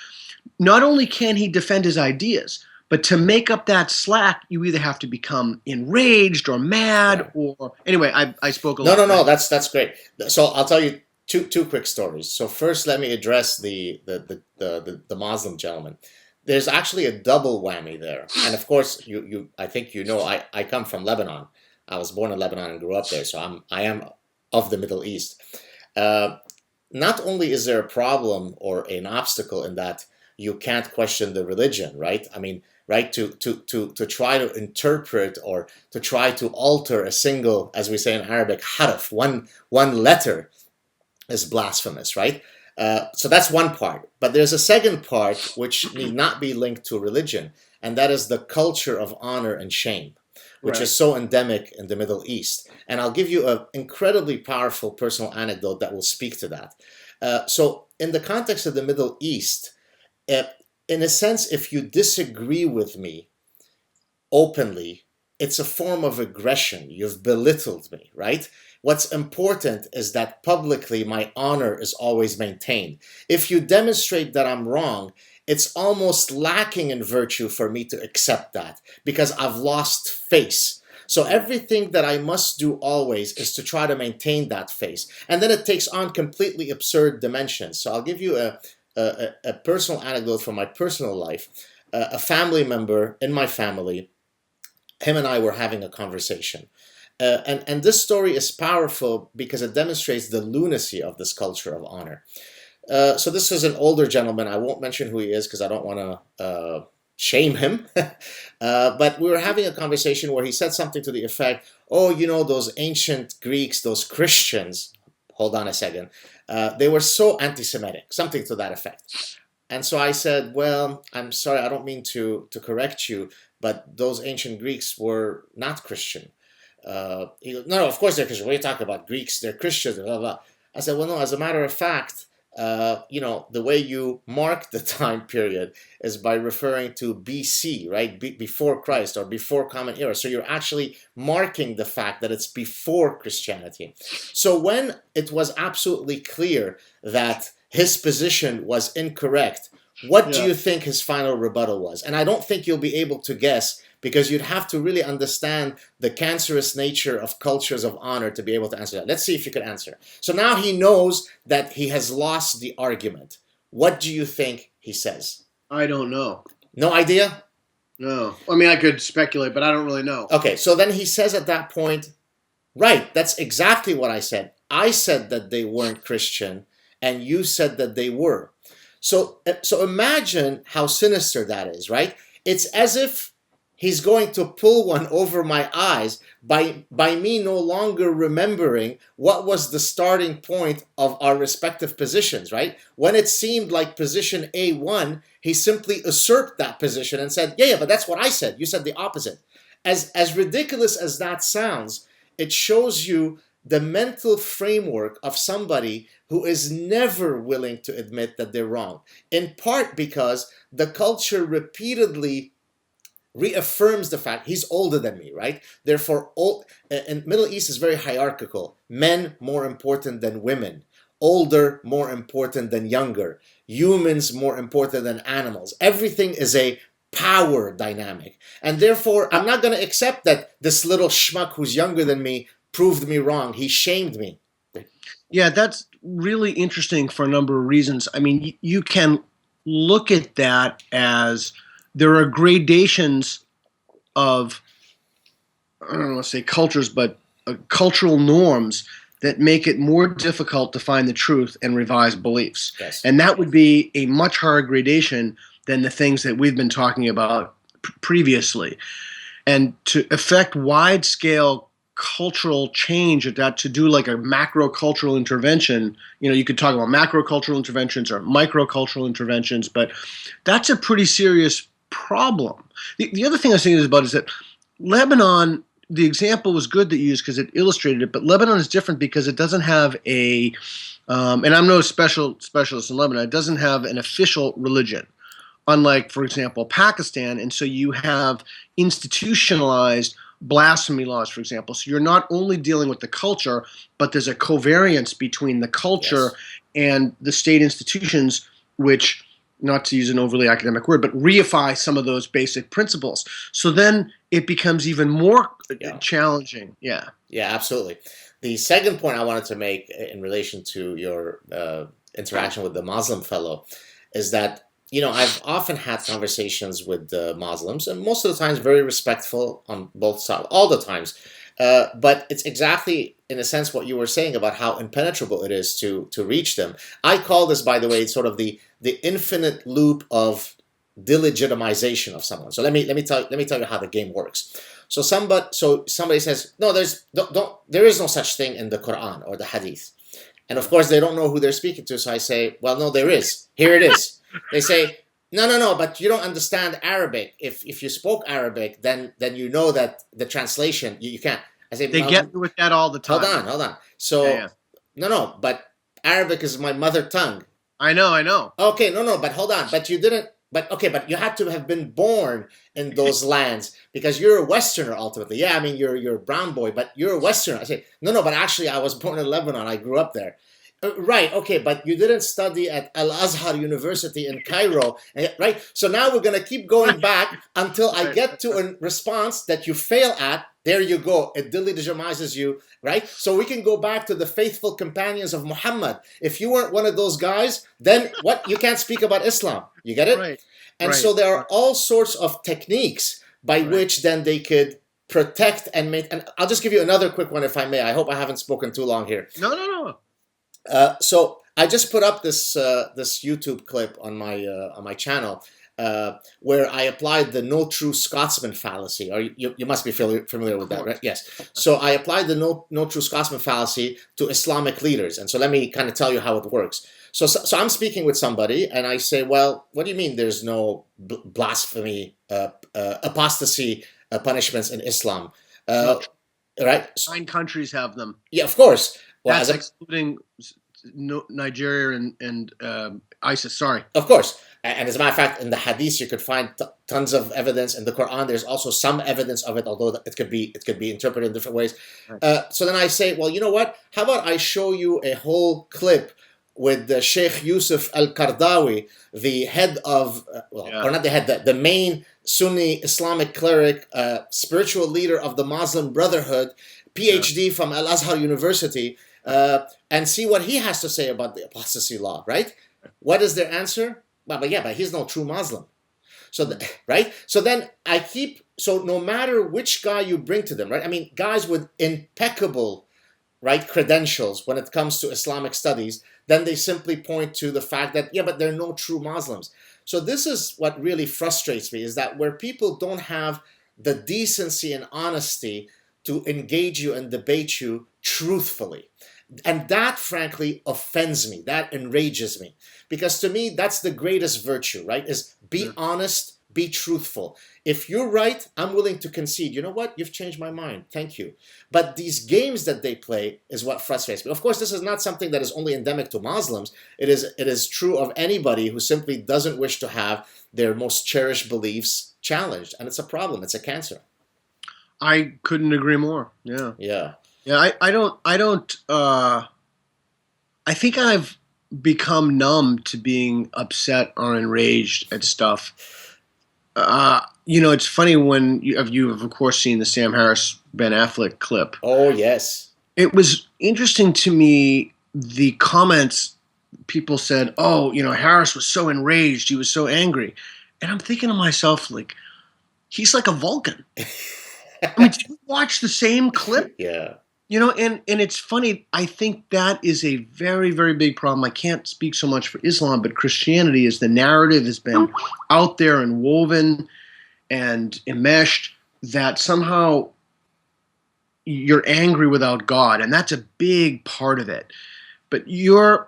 Not only can he defend his ideas, but to make up that slack, you either have to become enraged or mad or anyway. I spoke a lot. No. That's great. So I'll tell you two quick stories. So first, let me address the Muslim gentleman. There's actually a double whammy there, and of course, I think I come from Lebanon. I was born in Lebanon and grew up there, so I am of the Middle East. Not only is there a problem or an obstacle in that you can't question the religion, right? I mean, right, to try to interpret or to try to alter a single, as we say in Arabic, harf, one letter is blasphemous, right? So that's one part. But there's a second part which need not be linked to religion, and that is the culture of honor and shame, which is so endemic in the Middle East. And I'll give you an incredibly powerful personal anecdote that will speak to that. So in the context of the Middle East, in a sense, if you disagree with me openly, it's a form of aggression. You've belittled me, right? What's important is that publicly my honor is always maintained. If you demonstrate that I'm wrong, it's almost lacking in virtue for me to accept that because I've lost face. So everything that I must do always is to try to maintain that face. And then it takes on completely absurd dimensions. So I'll give you a personal anecdote from my personal life. A family member in my family, him and I were having a conversation. And this story is powerful because it demonstrates the lunacy of this culture of honor. So this is an older gentleman. I won't mention who he is because I don't want to shame him. But we were having a conversation where he said something to the effect, oh, those ancient Greeks, those Christians, hold on a second, they were so anti-Semitic, something to that effect. And so I said, well, I'm sorry, I don't mean to correct you, but those ancient Greeks were not Christian. He goes, no, of course they're Christian. What are you talking about? Greeks, they're Christians, blah, blah. I said, well, no, as a matter of fact, the way you mark the time period is by referring to BC, right? Before Christ or before Common Era. So you're actually marking the fact that it's before Christianity. So when it was absolutely clear that his position was incorrect, what do you think his final rebuttal was? And I don't think you'll be able to guess because you'd have to really understand the cancerous nature of cultures of honor to be able to answer that. Let's see if you could answer. So now he knows that he has lost the argument. What do you think he says? I don't know. No idea? No. I mean, I could speculate, but I don't really know. Okay, so then he says at that point, right, that's exactly what I said. I said that they weren't Christian, and you said that they were. So imagine how sinister that is, right? It's as if he's going to pull one over my eyes by me no longer remembering what was the starting point of our respective positions, right? When it seemed like position A won, he simply usurped that position and said, yeah, but that's what I said. You said the opposite. As ridiculous as that sounds, it shows you the mental framework of somebody who is never willing to admit that they're wrong, in part because the culture repeatedly reaffirms the fact he's older than me, right? Therefore, and Middle East is very hierarchical. Men more important than women. Older more important than younger. Humans more important than animals. Everything is a power dynamic. And therefore, I'm not going to accept that this little schmuck who's younger than me proved me wrong. He shamed me. Yeah, that's really interesting for a number of reasons. I mean, you can look at that as there are gradations of, I don't want to say cultures, but cultural norms that make it more difficult to find the truth and revise beliefs. Yes. And that would be a much higher gradation than the things that we've been talking about previously. And to effect wide-scale cultural change at that, to do like a macro cultural intervention, you could talk about macro cultural interventions or micro cultural interventions, but that's a pretty serious problem. The other thing I was thinking about is that Lebanon the example was good that you used because it illustrated it. But Lebanon is different because it doesn't have a, and I'm no specialist in Lebanon. It doesn't have an official religion, unlike, for example, Pakistan. And so you have institutionalized blasphemy laws, for example. So you're not only dealing with the culture, but there's a covariance between the culture and the state institutions, which, not to use an overly academic word, but reify some of those basic principles. So then it becomes even more challenging. Yeah. Yeah, absolutely. The second point I wanted to make in relation to your interaction with the Muslim fellow is that, I've often had conversations with Muslims, and most of the times very respectful on both sides, all the times. But it's exactly, in a sense, what you were saying about how impenetrable it is to reach them. I call this, by the way, sort of the infinite loop of delegitimization of someone. So let me tell you how the game works. So somebody says, no, there is no such thing in the Quran or the Hadith, and of course they don't know who they're speaking to. So I say, well, no, there is. Here it is. They say, no, but you don't understand Arabic. If you spoke Arabic, then you know that the translation you can't. I say, they get with that all the time. Hold on. So no, but Arabic is my mother tongue. I know. Okay, no, but hold on. But you didn't. But you had to have been born in those lands because you're a Westerner ultimately. Yeah, I mean you're a brown boy, but you're a Westerner. I say, no, but actually I was born in Lebanon. I grew up there. Right, okay, but you didn't study at Al-Azhar University in Cairo, right? So now we're going to keep going back until I get to a response that you fail at. There you go. It delegitimizes you, right? So we can go back to the faithful companions of Muhammad. If you weren't one of those guys, then what? You can't speak about Islam. You get it? Right. And so there are all sorts of techniques by which then they could protect and make. And I'll just give you another quick one if I may. I hope I haven't spoken too long here. No. So I just put up this YouTube clip on my channel where I applied the no true Scotsman fallacy. Or you must be familiar with that, right? Yes. So I applied the no true Scotsman fallacy to Islamic leaders, and so let me kind of tell you how it works. So I'm speaking with somebody, and I say, well, what do you mean there's no blasphemy, apostasy punishments in Islam? Right? 9 countries have them. Yeah, of course. Well, that's excluding Nigeria and ISIS. Sorry. Of course. And as a matter of fact, in the Hadith, you could find tons of evidence. In the Quran, there's also some evidence of it, although it could be interpreted in different ways. Right. So then I say, well, you know what? How about I show you a whole clip with the Sheikh Yusuf al-Qardawi, the head of, or not the head, the main Sunni Islamic cleric, spiritual leader of the Muslim Brotherhood, PhD from Al-Azhar University, and see what he has to say about the apostasy law, right? What is their answer? But he's no true Muslim. So, right? So then so no matter which guy you bring to them, right? I mean, guys with impeccable, right, credentials when it comes to Islamic studies, then they simply point to the fact that, but they're no true Muslims. So this is what really frustrates me, is that where people don't have the decency and honesty to engage you and debate you truthfully. And that, frankly, offends me. That enrages me. Because to me, that's the greatest virtue, right? Is be honest, be truthful. If you're right, I'm willing to concede. You know what? You've changed my mind. Thank you. But these games that they play is what frustrates me. Of course, this is not something that is only endemic to Muslims. It is true of anybody who simply doesn't wish to have their most cherished beliefs challenged. And it's a problem. It's a cancer. I couldn't agree more. Yeah. Yeah. Yeah, I think I've become numb to being upset or enraged at stuff. It's funny when you've of course seen the Sam Harris Ben Affleck clip. Oh, yes. It was interesting to me, the comments people said, Harris was so enraged, he was so angry. And I'm thinking to myself, like, he's like a Vulcan. I mean, did you watch the same clip? Yeah. And it's funny, I think that is a very, very big problem. I can't speak so much for Islam, but Christianity is the narrative has been out there and woven and enmeshed that somehow you're angry without God, and that's a big part of it. But to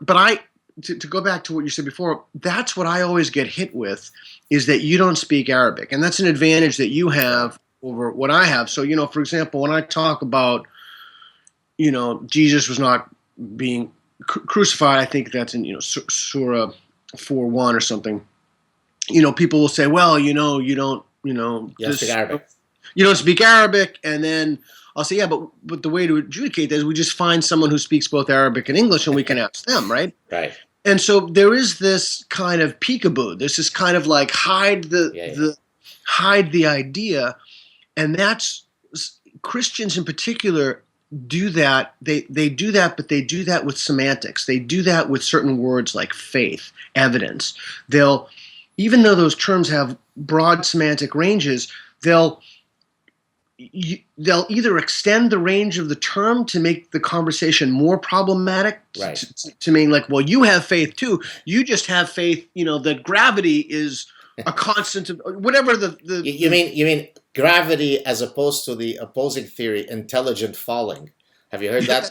go back to what you said before, that's what I always get hit with, is that you don't speak Arabic. And that's an advantage that you have over what I have. So, for example, when I talk about, Jesus was not being crucified, I think that's in, Surah 4:1 or something. People will say, well, you don't, Speak Arabic. You don't speak Arabic, and then I'll say, yeah, but the way to adjudicate that is we just find someone who speaks both Arabic and English, and we can ask them, right? Right. And so there is this kind of peekaboo. There's this kind of like hide the idea, and that's Christians in particular do that. They do that, but they do that with semantics. They do that with certain words like faith, evidence. Even though those terms have broad semantic ranges, they'll either extend the range of the term to make the conversation more problematic, right. to mean like, well, you have faith too. You just have faith, that gravity is a constant of whatever You mean gravity as opposed to the opposing theory, intelligent falling. Have you heard that?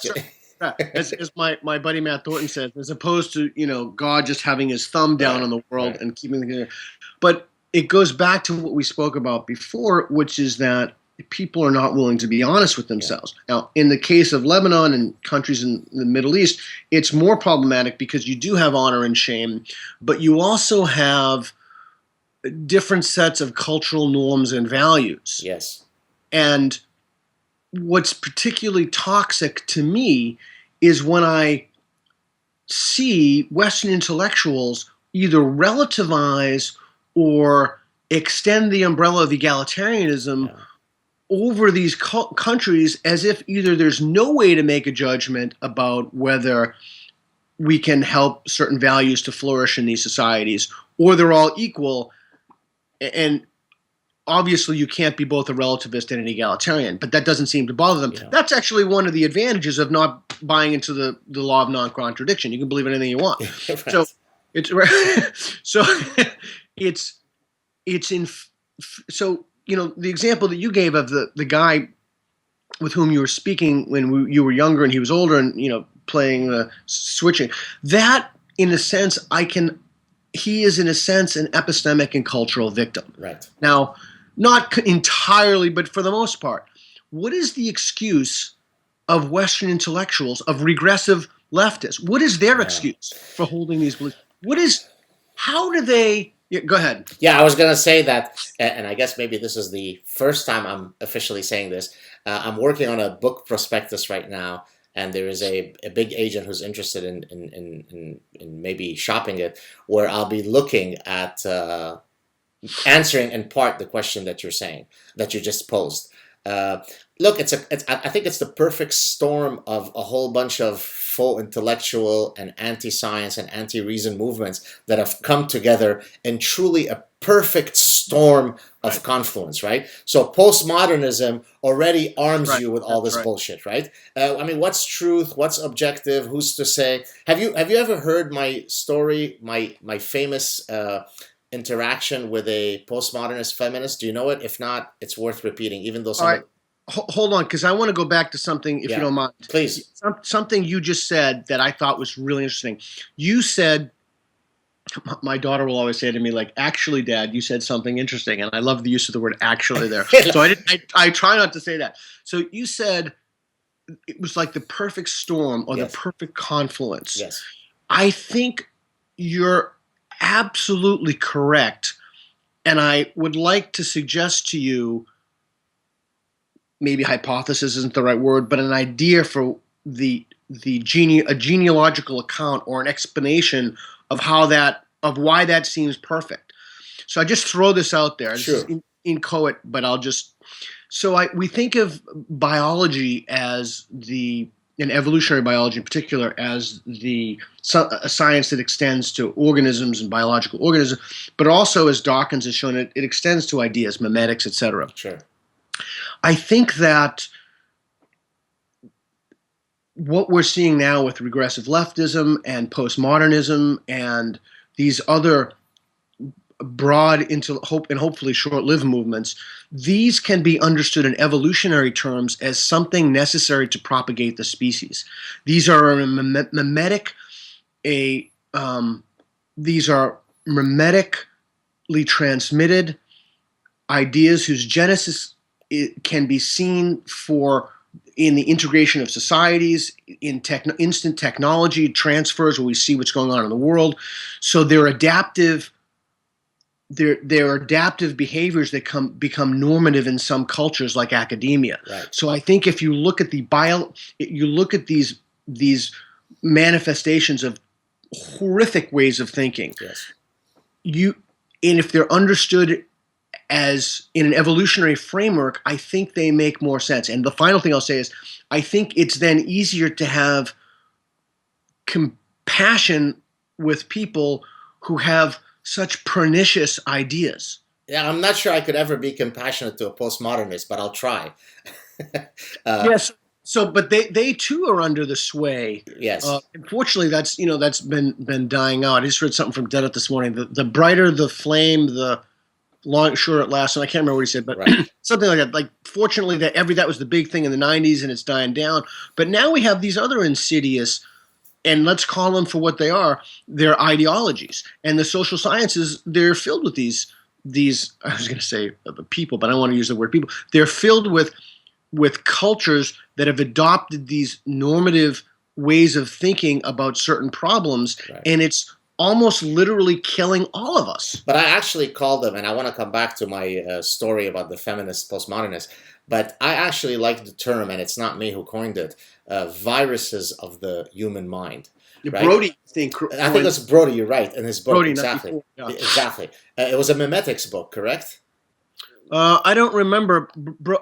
Right. As my buddy Matt Thornton says, as opposed to, God just having his thumb down on the world and keeping the. But it goes back to what we spoke about before, which is that people are not willing to be honest with themselves. Yeah. Now, in the case of Lebanon and countries in the Middle East, it's more problematic because you do have honor and shame, but you also have different sets of cultural norms and values. Yes. And what's particularly toxic to me is when I see Western intellectuals either relativize or extend the umbrella of egalitarianism over these countries as if either there's no way to make a judgment about whether we can help certain values to flourish in these societies, or they're all equal. And obviously you can't be both a relativist and an egalitarian, but that doesn't seem to bother them. Yeah. That's actually one of the advantages of not buying into the law of non-contradiction. You can believe in anything you want. Right. So the example that you gave of the guy with whom you were speaking when you were younger and he was older and, playing switching, that in a sense he is in a sense an epistemic and cultural victim. Right. Now, not entirely, but for the most part. What is the excuse of Western intellectuals, of regressive leftists? What is their excuse for holding these beliefs? How do they... Yeah, go ahead. Yeah, I was going to say that, and I guess maybe this is the first time I'm officially saying this. I'm working on a book prospectus right now, and there is a big agent who's interested in maybe shopping it, where I'll be looking at answering in part the question that you're saying, that you just posed. Look, I think it's the perfect storm of a whole bunch of faux intellectual and anti-science and anti-reason movements that have come together in truly a perfect storm of confluence, right? So postmodernism already arms you with all this bullshit, right? What's truth? What's objective? Who's to say? Have you ever heard my story, my famous interaction with a postmodernist feminist? Do you know it? If not, it's worth repeating, even though some... Hold on, because I want to go back to something, if you don't mind. Please. Something you just said that I thought was really interesting. You said, my daughter will always say to me, like, actually, Dad, you said something interesting. And I love the use of the word actually there. So I try not to say that. So you said it was like the perfect storm or the perfect confluence. Yes. I think you're absolutely correct. And I would like to suggest to you, maybe hypothesis isn't the right word, but an idea for a genealogical account or an explanation of why that seems perfect. So I just throw this out there. Sure. Inchoate, but we think of biology as and evolutionary biology in particular, as a science that extends to organisms and biological organisms, but also, as Dawkins has shown, it extends to ideas, memetics, etc. Sure. I think that what we're seeing now with regressive leftism and postmodernism and these other broad and hopefully short-lived movements, these can be understood in evolutionary terms as something necessary to propagate the species. These are memetically transmitted ideas whose genesis it can be seen in the integration of societies, in instant technology transfers where we see what's going on in the world. So they're adaptive. There are adaptive behaviors that become normative in some cultures, like academia. Right. So I think if you look at you look at these manifestations of horrific ways of thinking, Yes. And if they're understood as in an evolutionary framework, I think they make more sense. And the final thing I'll say is, I think it's then easier to have compassion with people who have such pernicious ideas. Yeah, I'm not sure I could ever be compassionate to a postmodernist, but I'll try. Yes. So, but they too are under the sway. Yes. Unfortunately, that's been dying out. I just read something from Dennett this morning. The brighter the flame, the sure it lasts. And I can't remember what he said, but Right. something like that. Like, fortunately, that was the big thing in the '90s, and it's dying down. But now we have these other insidious, and let's call them for what they are. They're ideologies, and the social sciences. They're filled with these. I was going to say people, but I don't want to use the word people. They're filled with cultures that have adopted these normative ways of thinking about certain problems, Right. and it's almost literally killing all of us. But I actually call them, and I want to come back to my story about the feminist postmodernists, but I actually like the term, and it's not me who coined it, viruses of the human mind. Right? Brody, I think it was Brody, you're right, in his book. Brody, exactly. Yeah. Exactly. It was a memetics book, correct? I don't remember.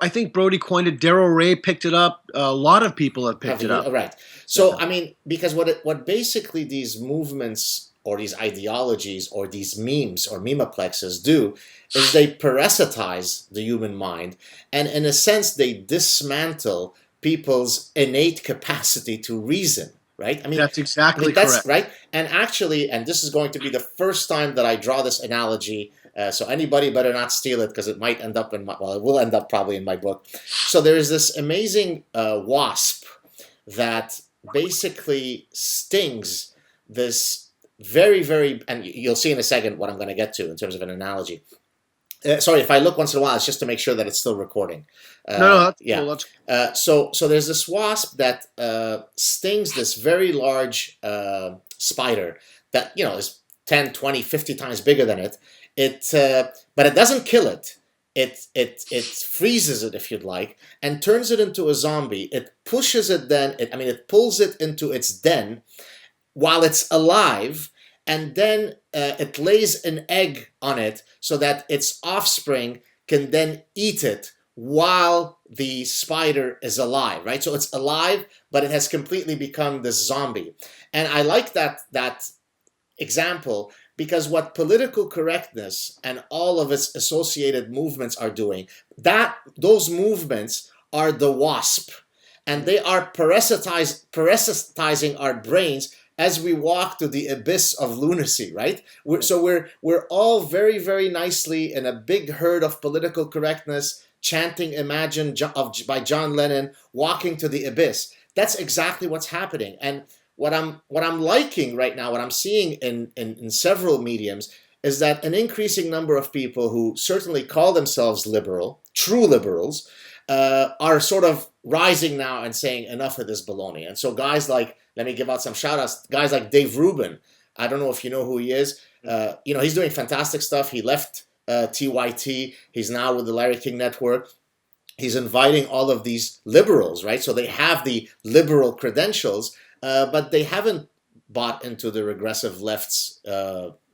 I think Brody coined it. Darrell Ray picked it up. A lot of people have picked it up. Right. So, I mean, because what basically these movements or these ideologies or these memes or memeplexes do is they parasitize the human mind, and in a sense they dismantle people's innate capacity to reason. Right? I mean, that's exactly that's correct. Right. And actually, and this is going to be the first time that I draw this analogy. So anybody better not steal it, because it might end up it will end up probably in my book. So there is this amazing wasp that basically stings this very, very, and you'll see in a second what I'm going to get to in terms of an analogy. Sorry, if I look once in a while, it's just to make sure that it's still recording. No, that's yeah. cool. That's... So there's this wasp that stings this very large spider that is 10, 20, 50 times bigger than it. But it doesn't kill it. It freezes it, if you'd like, and turns it into a zombie. It pushes it then. It pulls it into its den while it's alive, and then it lays an egg on it so that its offspring can then eat it while the spider is alive, right? So it's alive, but it has completely become this zombie. And I like that example, because what political correctness and all of its associated movements are doing, those movements are the wasp, and they are parasitizing our brains as we walk to the abyss of lunacy, right? We're all very, very nicely in a big herd of political correctness, chanting "Imagine" by John Lennon, walking to the abyss. That's exactly what's happening. And what I'm liking right now, what I'm seeing in several mediums, is that an increasing number of people who certainly call themselves liberal, true liberals, are sort of rising now and saying enough of this baloney. And so guys like, let me give out some shout outs, guys like Dave Rubin. I don't know if you know who he is. He's doing fantastic stuff. He left TYT. He's now with the Larry King Network. He's inviting all of these liberals, right? So they have the liberal credentials, but they haven't bought into the regressive left's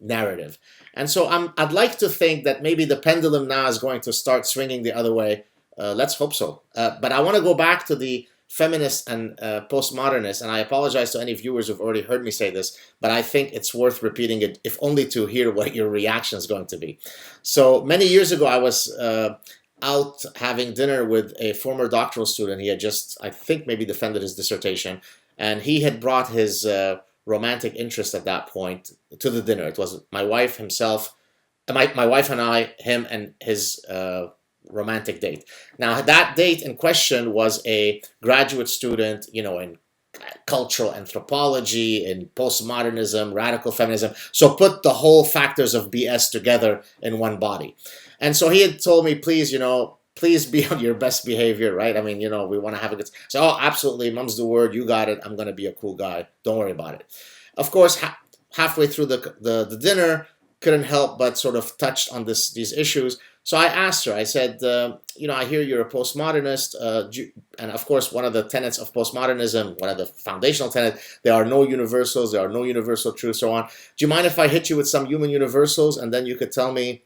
narrative. And so I'd like to think that maybe the pendulum now is going to start swinging the other way. Let's hope so. But I want to go back to the feminists and postmodernists, and I apologize to any viewers who've already heard me say this, but I think it's worth repeating it, if only to hear what your reaction is going to be. So many years ago, I was out having dinner with a former doctoral student. He had just, I think, maybe defended his dissertation, and he had brought his romantic interest at that point to the dinner. It was my wife, himself, my wife and I, him, and his romantic date. Now, that date in question was a graduate student, in cultural anthropology, in postmodernism, radical feminism. So put the whole factors of BS together in one body. And so he had told me, please, please be on your best behavior, right? I mean, we want to have a good. So, oh, absolutely, mom's the word. You got it. I'm going to be a cool guy. Don't worry about it. Of course, halfway through the dinner, couldn't help but sort of touched on these issues. So I asked her. I said, I hear you're a postmodernist, and of course, one of the tenets of postmodernism, one of the foundational tenets, there are no universals, there are no universal truths, so on. Do you mind if I hit you with some human universals, and then you could tell me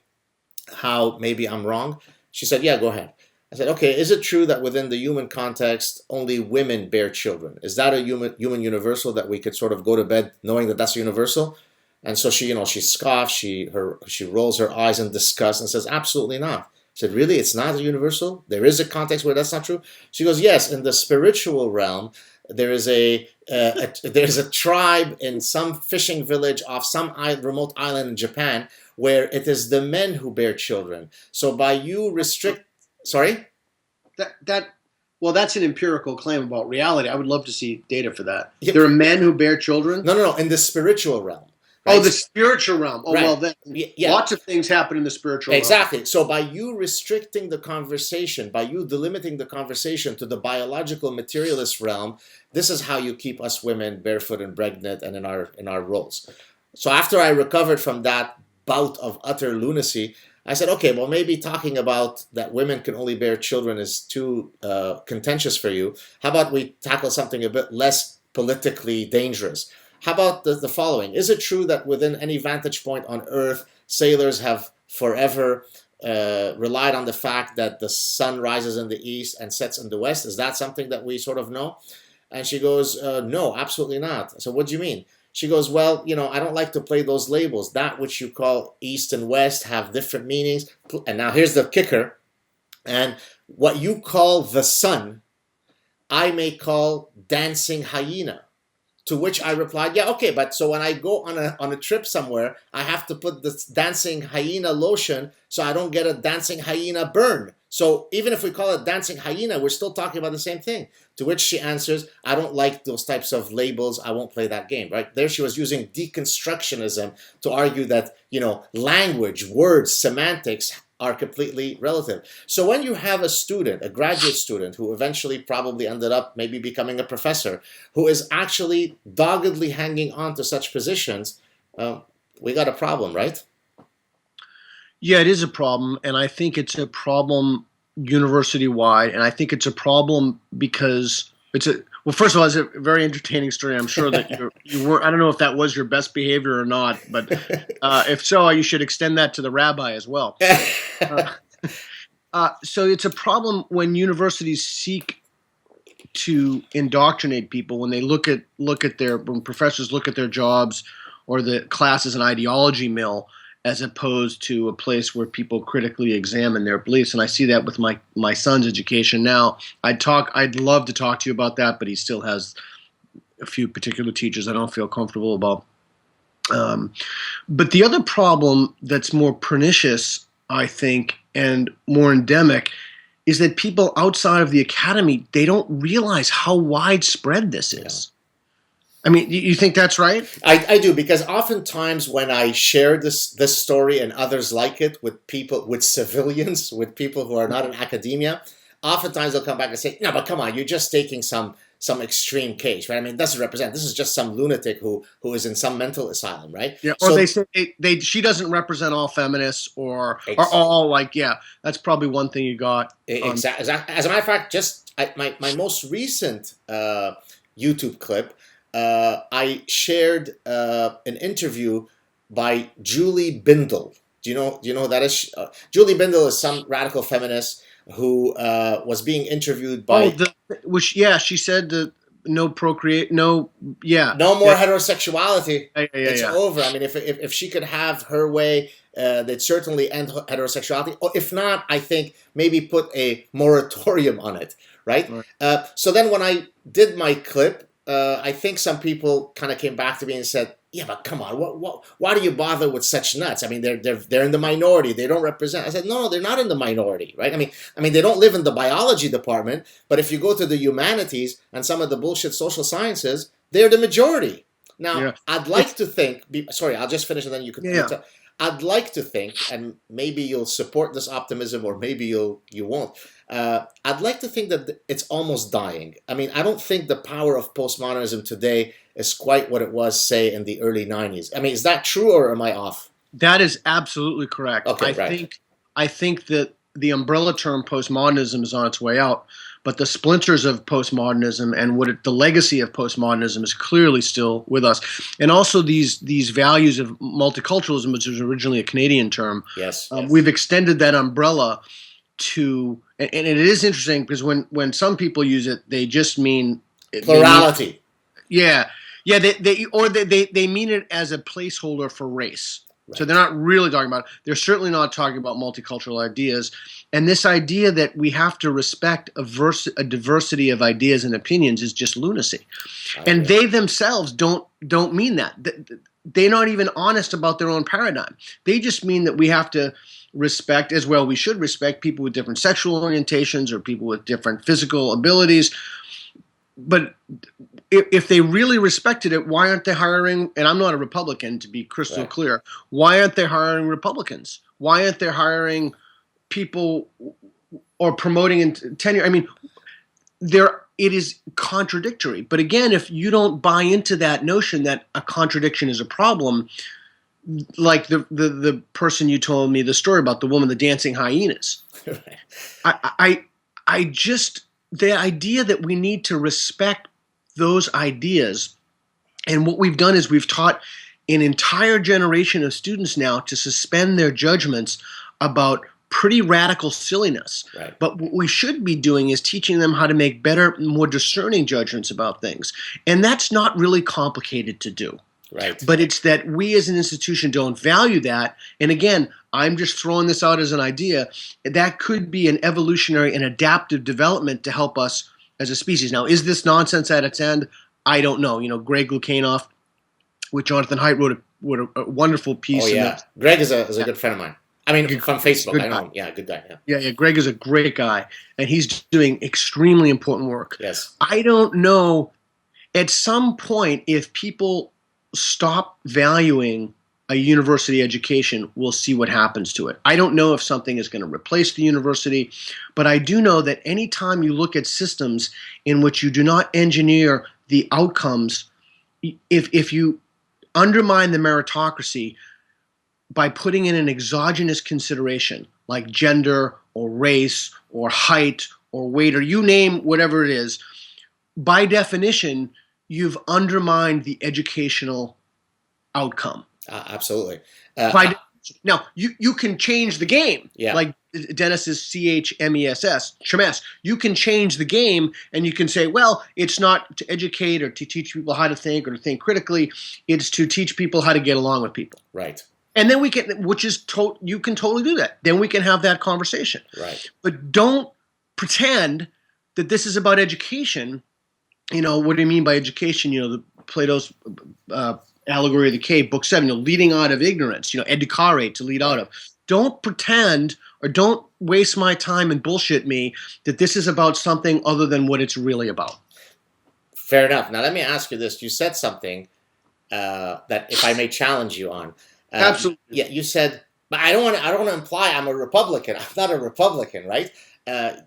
how maybe I'm wrong? She said, yeah, go ahead. I said, okay, is it true that within the human context, only women bear children? Is that a human universal that we could sort of go to bed knowing that that's a universal? And so she scoffs, she rolls her eyes in disgust and says, absolutely not. I said, really? It's not a universal? There is a context where that's not true? She goes, yes, in the spiritual realm, there is there's a tribe in some fishing village off some remote island in Japan where it is the men who bear children. So by you restrict, sorry? Well, that's an empirical claim about reality. I would love to see data for that. Yep. There are men who bear children? No, in the spiritual realm. Right? Oh, the spiritual realm. Oh, right. Well, then lots of things happen in the spiritual realm. Exactly. So by you restricting the conversation, by you delimiting the conversation to the biological materialist realm, this is how you keep us women barefoot and pregnant and in our roles. So after I recovered from that bout of utter lunacy, I said, okay, well, maybe talking about that women can only bear children is too contentious for you. How about we tackle something a bit less politically dangerous? How about the following? Is it true that within any vantage point on Earth, sailors have forever relied on the fact that the sun rises in the east and sets in the west? Is that something that we sort of know? And she goes, no, absolutely not. So what do you mean? She goes, well, I don't like to play those labels. That which you call east and west have different meanings. And now here's the kicker. And what you call the sun, I may call dancing hyena. To which I replied, yeah, okay, but so when I go on a trip somewhere, I have to put this dancing hyena lotion so I don't get a dancing hyena burn. So even if we call it dancing hyena, we're still talking about the same thing. To which she answers, I don't like those types of labels. I won't play that game, right? There she was using deconstructionism to argue that, language, words, semantics are completely relative. So when you have a graduate student who eventually probably ended up maybe becoming a professor, who is actually doggedly hanging on to such positions, we got a problem, right? Yeah, it is a problem, and I think it's a problem university-wide, and I think it's a problem because well, first of all, it's a very entertaining story. I'm sure that you weren't. I don't know if that was your best behavior or not, but if so, you should extend that to the rabbi as well. So it's a problem when universities seek to indoctrinate people, when they when professors look at their jobs or the class as an ideology mill, as opposed to a place where people critically examine their beliefs. And I see that with my son's education now. I'd love to talk to you about that, but he still has a few particular teachers I don't feel comfortable about. But the other problem that's more pernicious, I think, and more endemic is that people outside of the academy, they don't realize how widespread this is. Yeah. I mean, you think that's right? I do, because oftentimes when I share this story and others like it with civilians, with people who are not in academia, oftentimes they'll come back and say, no, but come on, you're just taking some extreme case, right? I mean, it doesn't represent, this is just some lunatic who is in some mental asylum, right? Yeah, or so, they say she doesn't represent all feminists or all that's probably one thing you got. Exactly. As a matter of fact, just my most recent YouTube clip, I shared an interview by Julie Bindel. Do you know who that is? Julie Bindel is some radical feminist who was being interviewed by. She said no more heterosexuality. It's Yeah. over. I mean, if she could have her way, they'd certainly end heterosexuality. Or if not, I think maybe put a moratorium on it. Right. So then when I did my clip, I think some people kind of came back to me and said, "Yeah, but come on, why do you bother with such nuts? I mean, they're in the minority. They don't represent." I said, "No, they're not in the minority, right? I mean, they don't live in the biology department, but if you go to the humanities and some of the bullshit social sciences, they're the majority." Now, I'd like to think. Sorry, I'll just finish and then you can. Yeah. I'd like to think, and maybe you'll support this optimism, or maybe you won't. I'd like to think that it's almost dying. I mean, I don't think the power of postmodernism today is quite what it was, say, in the early '90s. I mean, is that true, or am I off? That is absolutely correct. Okay, right. I think that the umbrella term postmodernism is on its way out, but the splinters of postmodernism and the legacy of postmodernism is clearly still with us. And also these values of multiculturalism, which was originally a Canadian term. Yes. We've extended that umbrella to, and it is interesting because when some people use it, they just mean plurality. Yeah. They mean it as a placeholder for race. Right. So they're not really talking about it. They're certainly not talking about multicultural ideas. And this idea that we have to respect a diversity of ideas and opinions is just lunacy. And they themselves don't mean that. They're not even honest about their own paradigm. They just mean that we have to respect, as well we should respect, people with different sexual orientations or people with different physical abilities. But if they really respected it, why aren't they hiring, and I'm not a Republican to be crystal clear, why aren't they hiring Republicans? Why aren't they hiring people or promoting tenure? I mean, it is contradictory. But again, if you don't buy into that notion that a contradiction is a problem, like the person you told me the story about, the woman, the dancing hyenas, I just, the idea that we need to respect those ideas, and what we've done is we've taught an entire generation of students now to suspend their judgments about pretty radical silliness. Right. But what we should be doing is teaching them how to make better, more discerning judgments about things. And that's not really complicated to do. Right. But it's that we as an institution don't value that. And again, I'm just throwing this out as an idea. That could be an evolutionary and adaptive development to help us as a species. Now, is this nonsense at its end? I don't know. You know, Greg Lukianoff with Jonathan Haidt wrote a wonderful piece. Oh, yeah. Greg is a good friend of mine. I mean, from Facebook. I know him. Yeah, good guy. Yeah, Greg is a great guy. And he's doing extremely important work. Yes. I don't know, at some point, if people stop valuing a university education, we'll see what happens to it. I don't know if something is going to replace the university, but I do know that anytime you look at systems in which you do not engineer the outcomes, if you undermine the meritocracy by putting in an exogenous consideration like gender or race or height or weight, or you name whatever it is, by definition, you've undermined the educational outcome. Absolutely. Now, you can change the game. Yeah. Like Dennis's CHMESS. You can change the game, and you can say, well, it's not to educate or to teach people how to think or to think critically. It's to teach people how to get along with people. Right. And then we can, you can totally do that. Then we can have that conversation. Right. But don't pretend that this is about education. You know, what do you mean by education? You know, Plato's Allegory of the Cave, Book 7, leading out of ignorance, educare, to lead out of. Don't pretend or don't waste my time and bullshit me that this is about something other than what it's really about. Fair enough. Now, let me ask you this. You said something that, if I may challenge you on. Absolutely. Yeah, you said, but I don't want to imply I'm a Republican. I'm not a Republican, right?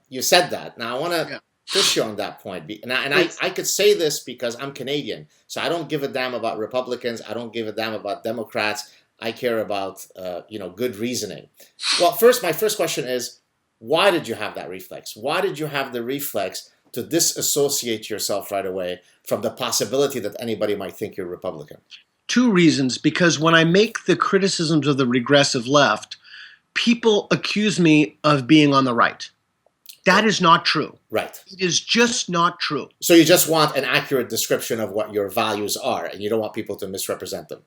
You said that. Now, I want to push you on that point. And I could say this because I'm Canadian, so I don't give a damn about Republicans. I don't give a damn about Democrats. I care about good reasoning. Well, my first question is, why did you have that reflex? Why did you have the reflex to disassociate yourself right away from the possibility that anybody might think you're Republican? Two reasons. Because when I make the criticisms of the regressive left, people accuse me of being on the right. That is not true. Right. It is just not true. So you just want an accurate description of what your values are, and you don't want people to misrepresent them.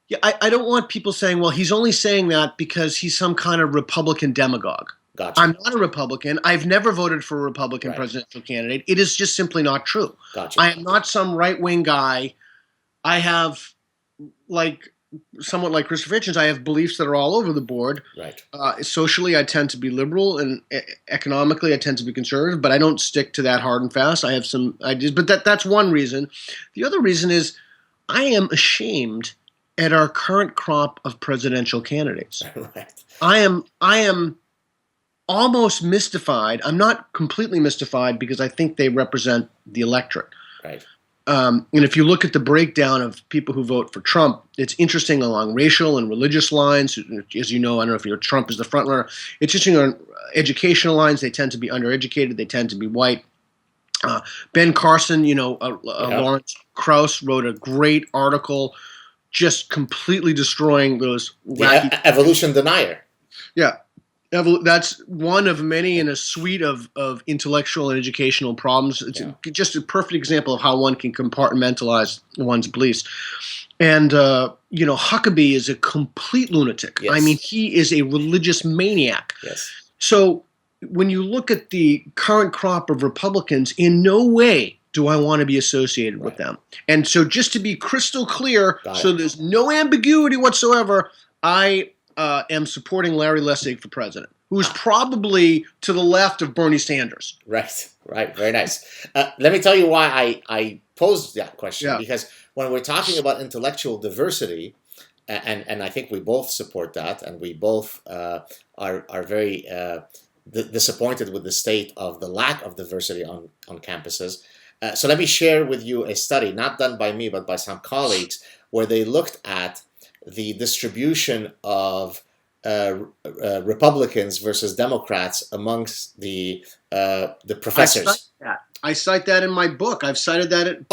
Yeah, I don't want people saying, well, he's only saying that because he's some kind of Republican demagogue. Gotcha. I'm not a Republican. I've never voted for a Republican presidential candidate. It is just simply not true. Gotcha. I am not some right-wing guy. I have, somewhat like Christopher Hitchens, I have beliefs that are all over the board. Right. Socially, I tend to be liberal, and economically, I tend to be conservative, but I don't stick to that hard and fast. I have some ideas, but that's one reason. The other reason is I am ashamed at our current crop of presidential candidates. Right. I am almost mystified. I'm not completely mystified because I think they represent the electorate. Right. And if you look at the breakdown of people who vote for Trump, it's interesting along racial and religious lines. As you know, I don't know if Trump is the front runner. It's interesting on educational lines. They tend to be undereducated. They tend to be white. Ben Carson, Lawrence Krauss wrote a great article just completely destroying those wacky... The evolution denier. Yeah. That's one of many in a suite of intellectual and educational problems. It's just a perfect example of how one can compartmentalize one's beliefs. And, Huckabee is a complete lunatic. Yes. I mean, he is a religious maniac. Yes. So when you look at the current crop of Republicans, in no way do I want to be associated with them. And so just to be crystal clear, so there's no ambiguity whatsoever, I am supporting Larry Lessig for president, who's probably to the left of Bernie Sanders. Right. Very nice. Let me tell you why I posed that question. Yeah. Because when we're talking about intellectual diversity, and I think we both support that, and we both are very disappointed with the state of the lack of diversity on campuses. So let me share with you a study, not done by me, but by some colleagues, where they looked at the distribution of Republicans versus Democrats amongst the professors. I cite that in my book. I've cited that.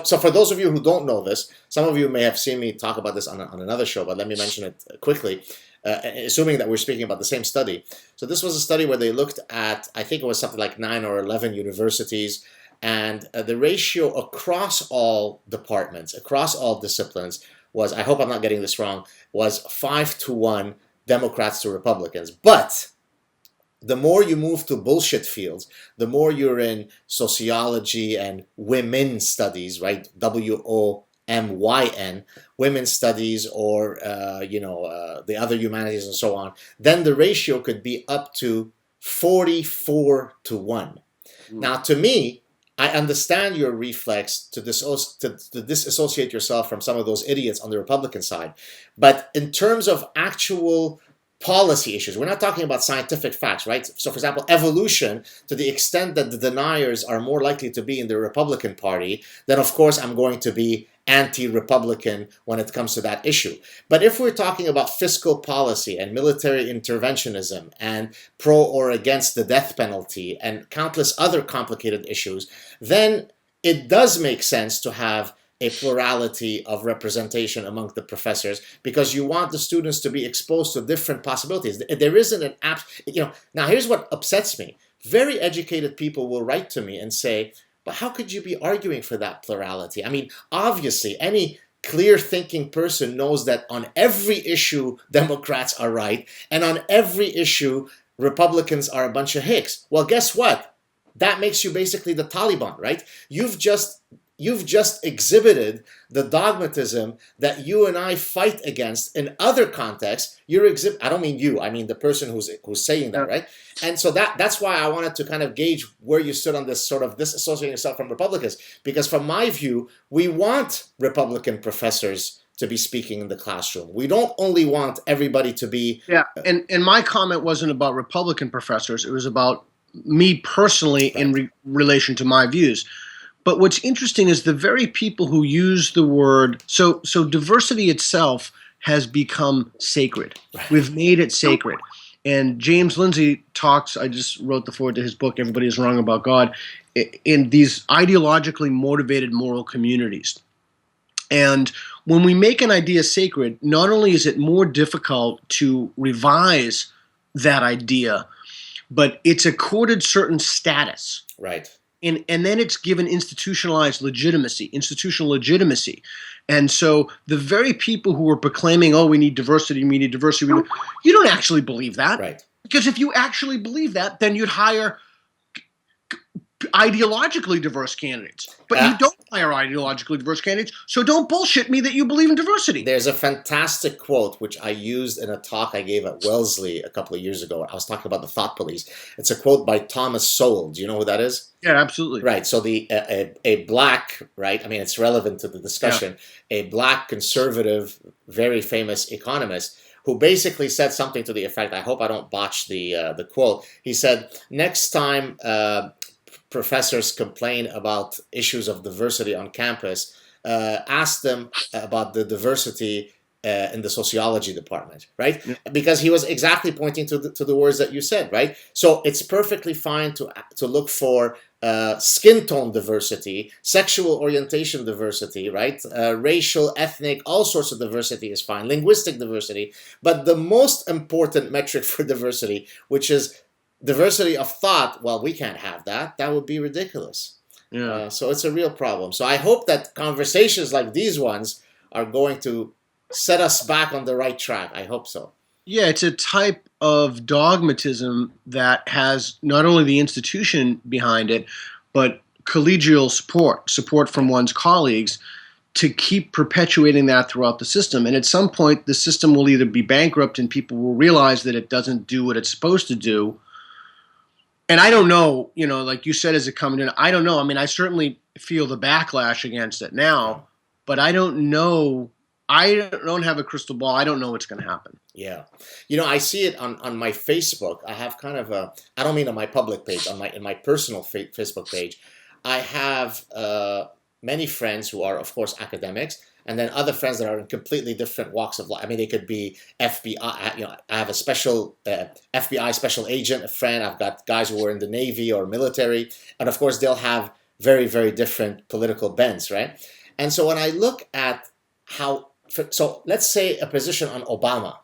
So for those of you who don't know this, some of you may have seen me talk about this on another show, but let me mention it quickly, assuming that we're speaking about the same study. So this was a study where they looked at, I think it was something like 9 or 11 universities, and the ratio across all departments, across all disciplines, was, I hope I'm not getting this wrong, was 5-1 Democrats to Republicans. But the more you move to bullshit fields, the more you're in sociology and women's studies, right? WOMYN, women's studies, or the other humanities and so on, then the ratio could be up to 44-1. Now, to me, I understand your reflex to disassociate yourself from some of those idiots on the Republican side. But in terms of actual policy issues, we're not talking about scientific facts, right? So, for example, evolution, to the extent that the deniers are more likely to be in the Republican Party, then of course I'm going to be anti-Republican when it comes to that issue. But if we're talking about fiscal policy and military interventionism and pro or against the death penalty and countless other complicated issues, then it does make sense to have a plurality of representation among the professors, because you want the students to be exposed to different possibilities. There isn't an now here's what upsets me. Very educated people will write to me and say, but how could you be arguing for that plurality? I mean, obviously, any clear-thinking person knows that on every issue, Democrats are right, and on every issue, Republicans are a bunch of hicks. Well, guess what? That makes you basically the Taliban, right? You've just exhibited the dogmatism that you and I fight against in other contexts. I don't mean you, I mean the person who's saying that, right? And so that's why I wanted to kind of gauge where you stood on this sort of disassociating yourself from Republicans. Because from my view, we want Republican professors to be speaking in the classroom. We don't only want everybody to be... Yeah, and my comment wasn't about Republican professors. It was about me personally in relation to my views. But what's interesting is the very people who use the word, so diversity itself has become sacred. We've made it sacred. And James Lindsay talks, I just wrote the foreword to his book, Everybody is Wrong About God, in these ideologically motivated moral communities. And when we make an idea sacred, not only is it more difficult to revise that idea, but it's accorded certain status. Right. And then it's given institutional legitimacy. And so the very people who are proclaiming, oh, we need diversity, you don't actually believe that. Right. Because if you actually believe that, then you'd hire ideologically diverse candidates. But you don't hire ideologically diverse candidates, so don't bullshit me that you believe in diversity. There's a fantastic quote which I used in a talk I gave at Wellesley a couple of years ago. I was talking about the thought police. It's a quote by Thomas Sowell. Do you know who that is? Yeah, absolutely. Right. So a black, right? I mean, it's relevant to the discussion. Yeah. A black conservative, very famous economist who basically said something to the effect, I hope I don't botch the quote. He said, next time professors complain about issues of diversity on campus, ask them about the diversity in the sociology department, right? Yeah. Because he was exactly pointing to the words that you said, right? So it's perfectly fine to look for skin tone diversity, sexual orientation diversity, right? Racial, ethnic, all sorts of diversity is fine. Linguistic diversity. But the most important metric for diversity, which is diversity of thought, well, we can't have that. That would be ridiculous. Yeah. So it's a real problem. So I hope that conversations like these ones are going to set us back on the right track. I hope so. Yeah, it's a type of dogmatism that has not only the institution behind it, but collegial support from one's colleagues to keep perpetuating that throughout the system. And at some point, the system will either be bankrupt and people will realize that it doesn't do what it's supposed to do. And I don't know, like you said, as it coming in, I don't know. I mean, I certainly feel the backlash against it now, but I don't know. I don't have a crystal ball. I don't know what's going to happen. Yeah. I see it on my Facebook. I have kind of I don't mean on my public page, in my personal Facebook page. I have many friends who are, of course, academics, and then other friends that are in completely different walks of life. I mean, they could be FBI. I have a special FBI special agent, a friend. I've got guys who are in the Navy or military. And of course, they'll have very, very different political bents, right? And so when I look at so let's say a position on Obama,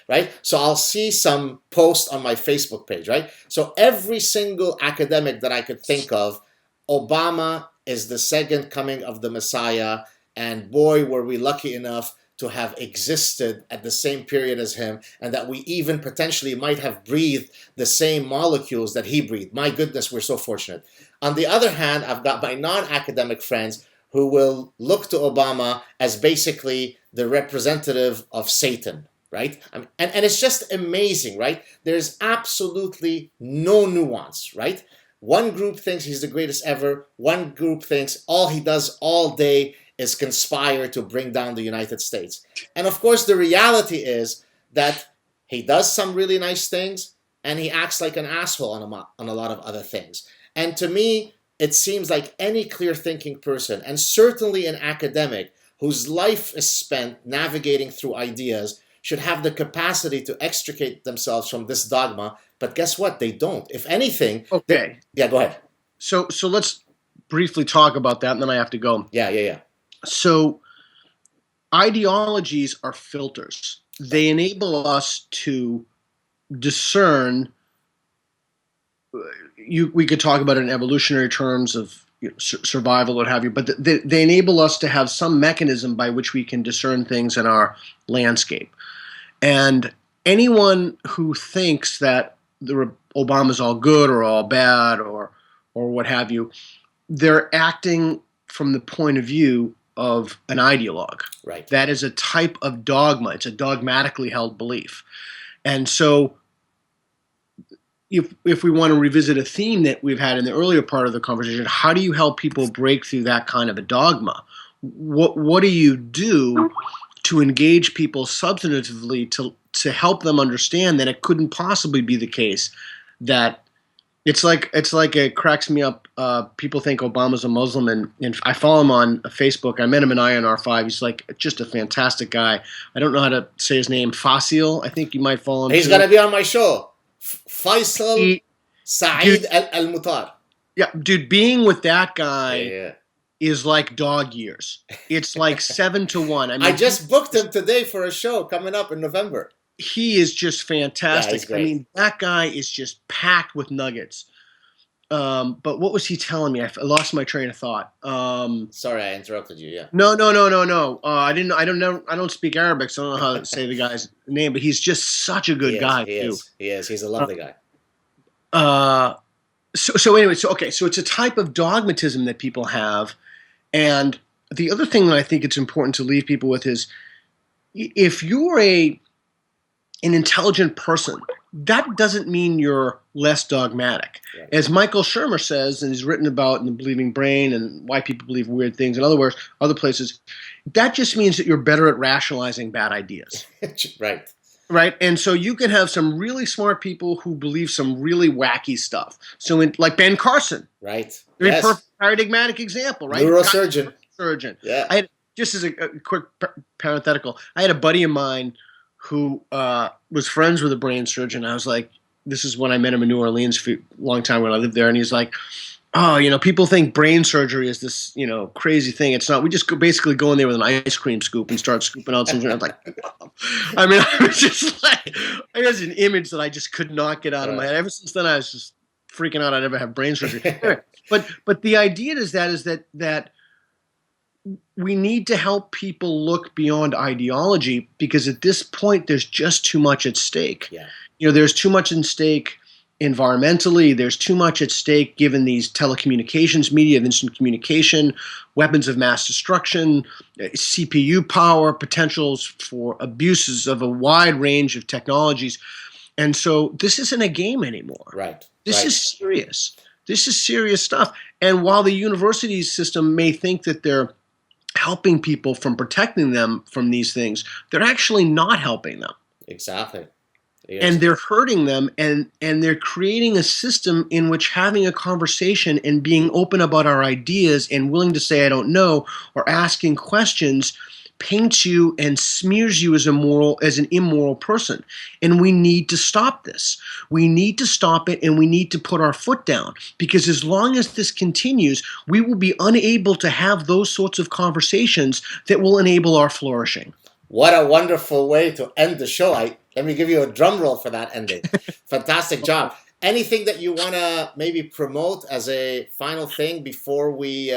right? So I'll see some post on my Facebook page, right? So every single academic that I could think of, Obama is the second coming of the Messiah, and boy, were we lucky enough to have existed at the same period as him, and that we even potentially might have breathed the same molecules that he breathed. My goodness, we're so fortunate. On the other hand, I've got my non-academic friends who will look to Obama as basically the representative of Satan, right? And it's just amazing, right? There's absolutely no nuance, right? One group thinks he's the greatest ever. One group thinks all he does all day is conspire to bring down the United States. And of course, the reality is that he does some really nice things and he acts like an asshole on a lot of other things. And to me, it seems like any clear-thinking person, and certainly an academic whose life is spent navigating through ideas, should have the capacity to extricate themselves from this dogma. But guess what? They don't. If anything... Okay. Yeah, go ahead. So let's briefly talk about that, and then I have to go. Yeah. So ideologies are filters. They enable us to discern... we could talk about it in evolutionary terms of survival, what have you, but they enable us to have some mechanism by which we can discern things in our landscape. And anyone who thinks that Obama's all good or all bad or what have you, they're acting from the point of view of an ideologue. Right. That is a type of dogma. It's a dogmatically held belief. And so if we want to revisit a theme that we've had in the earlier part of the conversation, how do you help people break through that kind of a dogma? What do you do to engage people substantively to help them understand that it couldn't possibly be the case that it's like it cracks me up. People think Obama's a Muslim, and I follow him on Facebook. I met him in INR5. He's like just a fantastic guy. I don't know how to say his name. Fasil, I think you might follow him. He's going to be on my show. Faisal Saad Al-Mutar. Yeah, dude, being with that guy is like dog years. It's like 7 to 1. I mean, I just booked him today for a show coming up in November. He is just fantastic. Yeah, he's great. I mean, that guy is just packed with nuggets. But what was he telling me? I lost my train of thought. Sorry, I interrupted you. Yeah. No. I don't speak Arabic, so I don't know how to say the guy's name. But he's just such a good guy too. He is. He's a lovely guy. So anyway, so it's a type of dogmatism that people have, and the other thing that I think it's important to leave people with is, if you're an intelligent person, that doesn't mean you're less dogmatic. Yeah. As Michael Shermer says, and he's written about in The Believing Brain and why people believe weird things, in other words, other places, that just means that you're better at rationalizing bad ideas. Right. Right. And so you can have some really smart people who believe some really wacky stuff. So like Ben Carson. Right. I mean, Yes. perfect paradigmatic example, right? Neurosurgeon. Surgeon. Yeah. Just as a quick parenthetical, I had a buddy of mine who was friends with a brain surgeon. I was like, this is when I met him in New Orleans for a long time when I lived there. And he's like, oh, people think brain surgery is this, crazy thing. It's not. We just basically go in there with an ice cream scoop and start scooping out some. I'm like, I mean, I was just like, I guess an image that I just could not get out of my head. Ever since then, I was just freaking out I'd ever have brain surgery. But the idea is that we need to help people look beyond ideology, because at this point there's just too much at stake. Yeah. There's too much at stake environmentally. There's too much at stake given these telecommunications, media of instant communication, weapons of mass destruction, CPU power, potentials for abuses of a wide range of technologies. And so this isn't a game anymore. Right. This is serious. This is serious stuff. And while the university system may think that they're helping people from protecting them from these things, they're actually not helping them. Exactly. Yes. And they're hurting them, and they're creating a system in which having a conversation and being open about our ideas and willing to say I don't know or asking questions paints you and smears you as an immoral person. And we need to stop this. We need to stop it, and we need to put our foot down, because as long as this continues, we will be unable to have those sorts of conversations that will enable our flourishing. What a wonderful way to end the show. Let me give you a drum roll for that ending. Fantastic job. Anything that you want to maybe promote as a final thing before we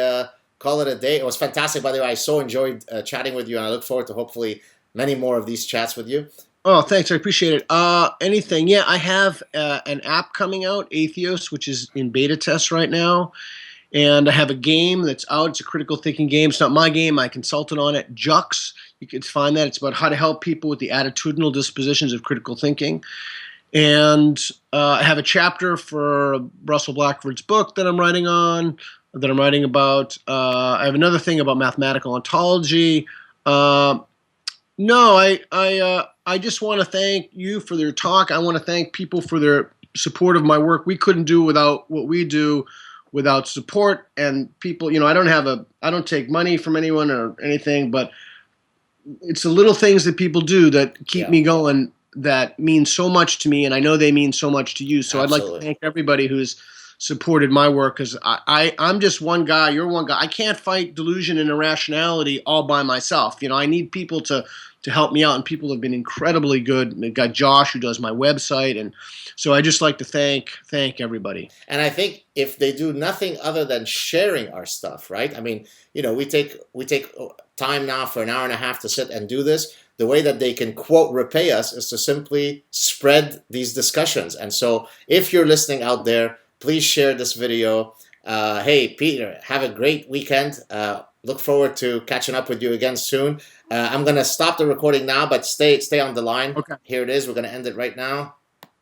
call it a day? It was fantastic, by the way. I so enjoyed chatting with you, and I look forward to hopefully many more of these chats with you. Oh, thanks. I appreciate it. Anything. Yeah, I have an app coming out, Atheos, which is in beta test right now. And I have a game that's out. It's a critical thinking game. It's not my game. I consulted on it. Jux. You can find that. It's about how to help people with the attitudinal dispositions of critical thinking. And I have a chapter for Russell Blackford's book that I'm writing about. I have another thing about mathematical ontology. I just want to thank you for your talk. I want to thank people for their support of my work. We couldn't do without what we do without support and people. I don't take money from anyone or anything, but it's the little things that people do that keep me going, that mean so much to me, and I know they mean so much to you. So Absolutely. I'd like to thank everybody who's supported my work, because I'm just one guy. You're one guy. I can't fight delusion and irrationality all by myself. I need people to help me out, and people have been incredibly good. We've got Josh, who does my website, and so I just like to thank everybody. And I think if they do nothing other than sharing our stuff, right? I mean, we take time now for an hour and a half to sit and do this. The way that they can, quote, repay us is to simply spread these discussions. And so if you're listening out there, please share this video. Hey, Peter, have a great weekend. Look forward to catching up with you again soon. I'm going to stop the recording now, but stay on the line. Okay. Here it is. We're going to end it right now.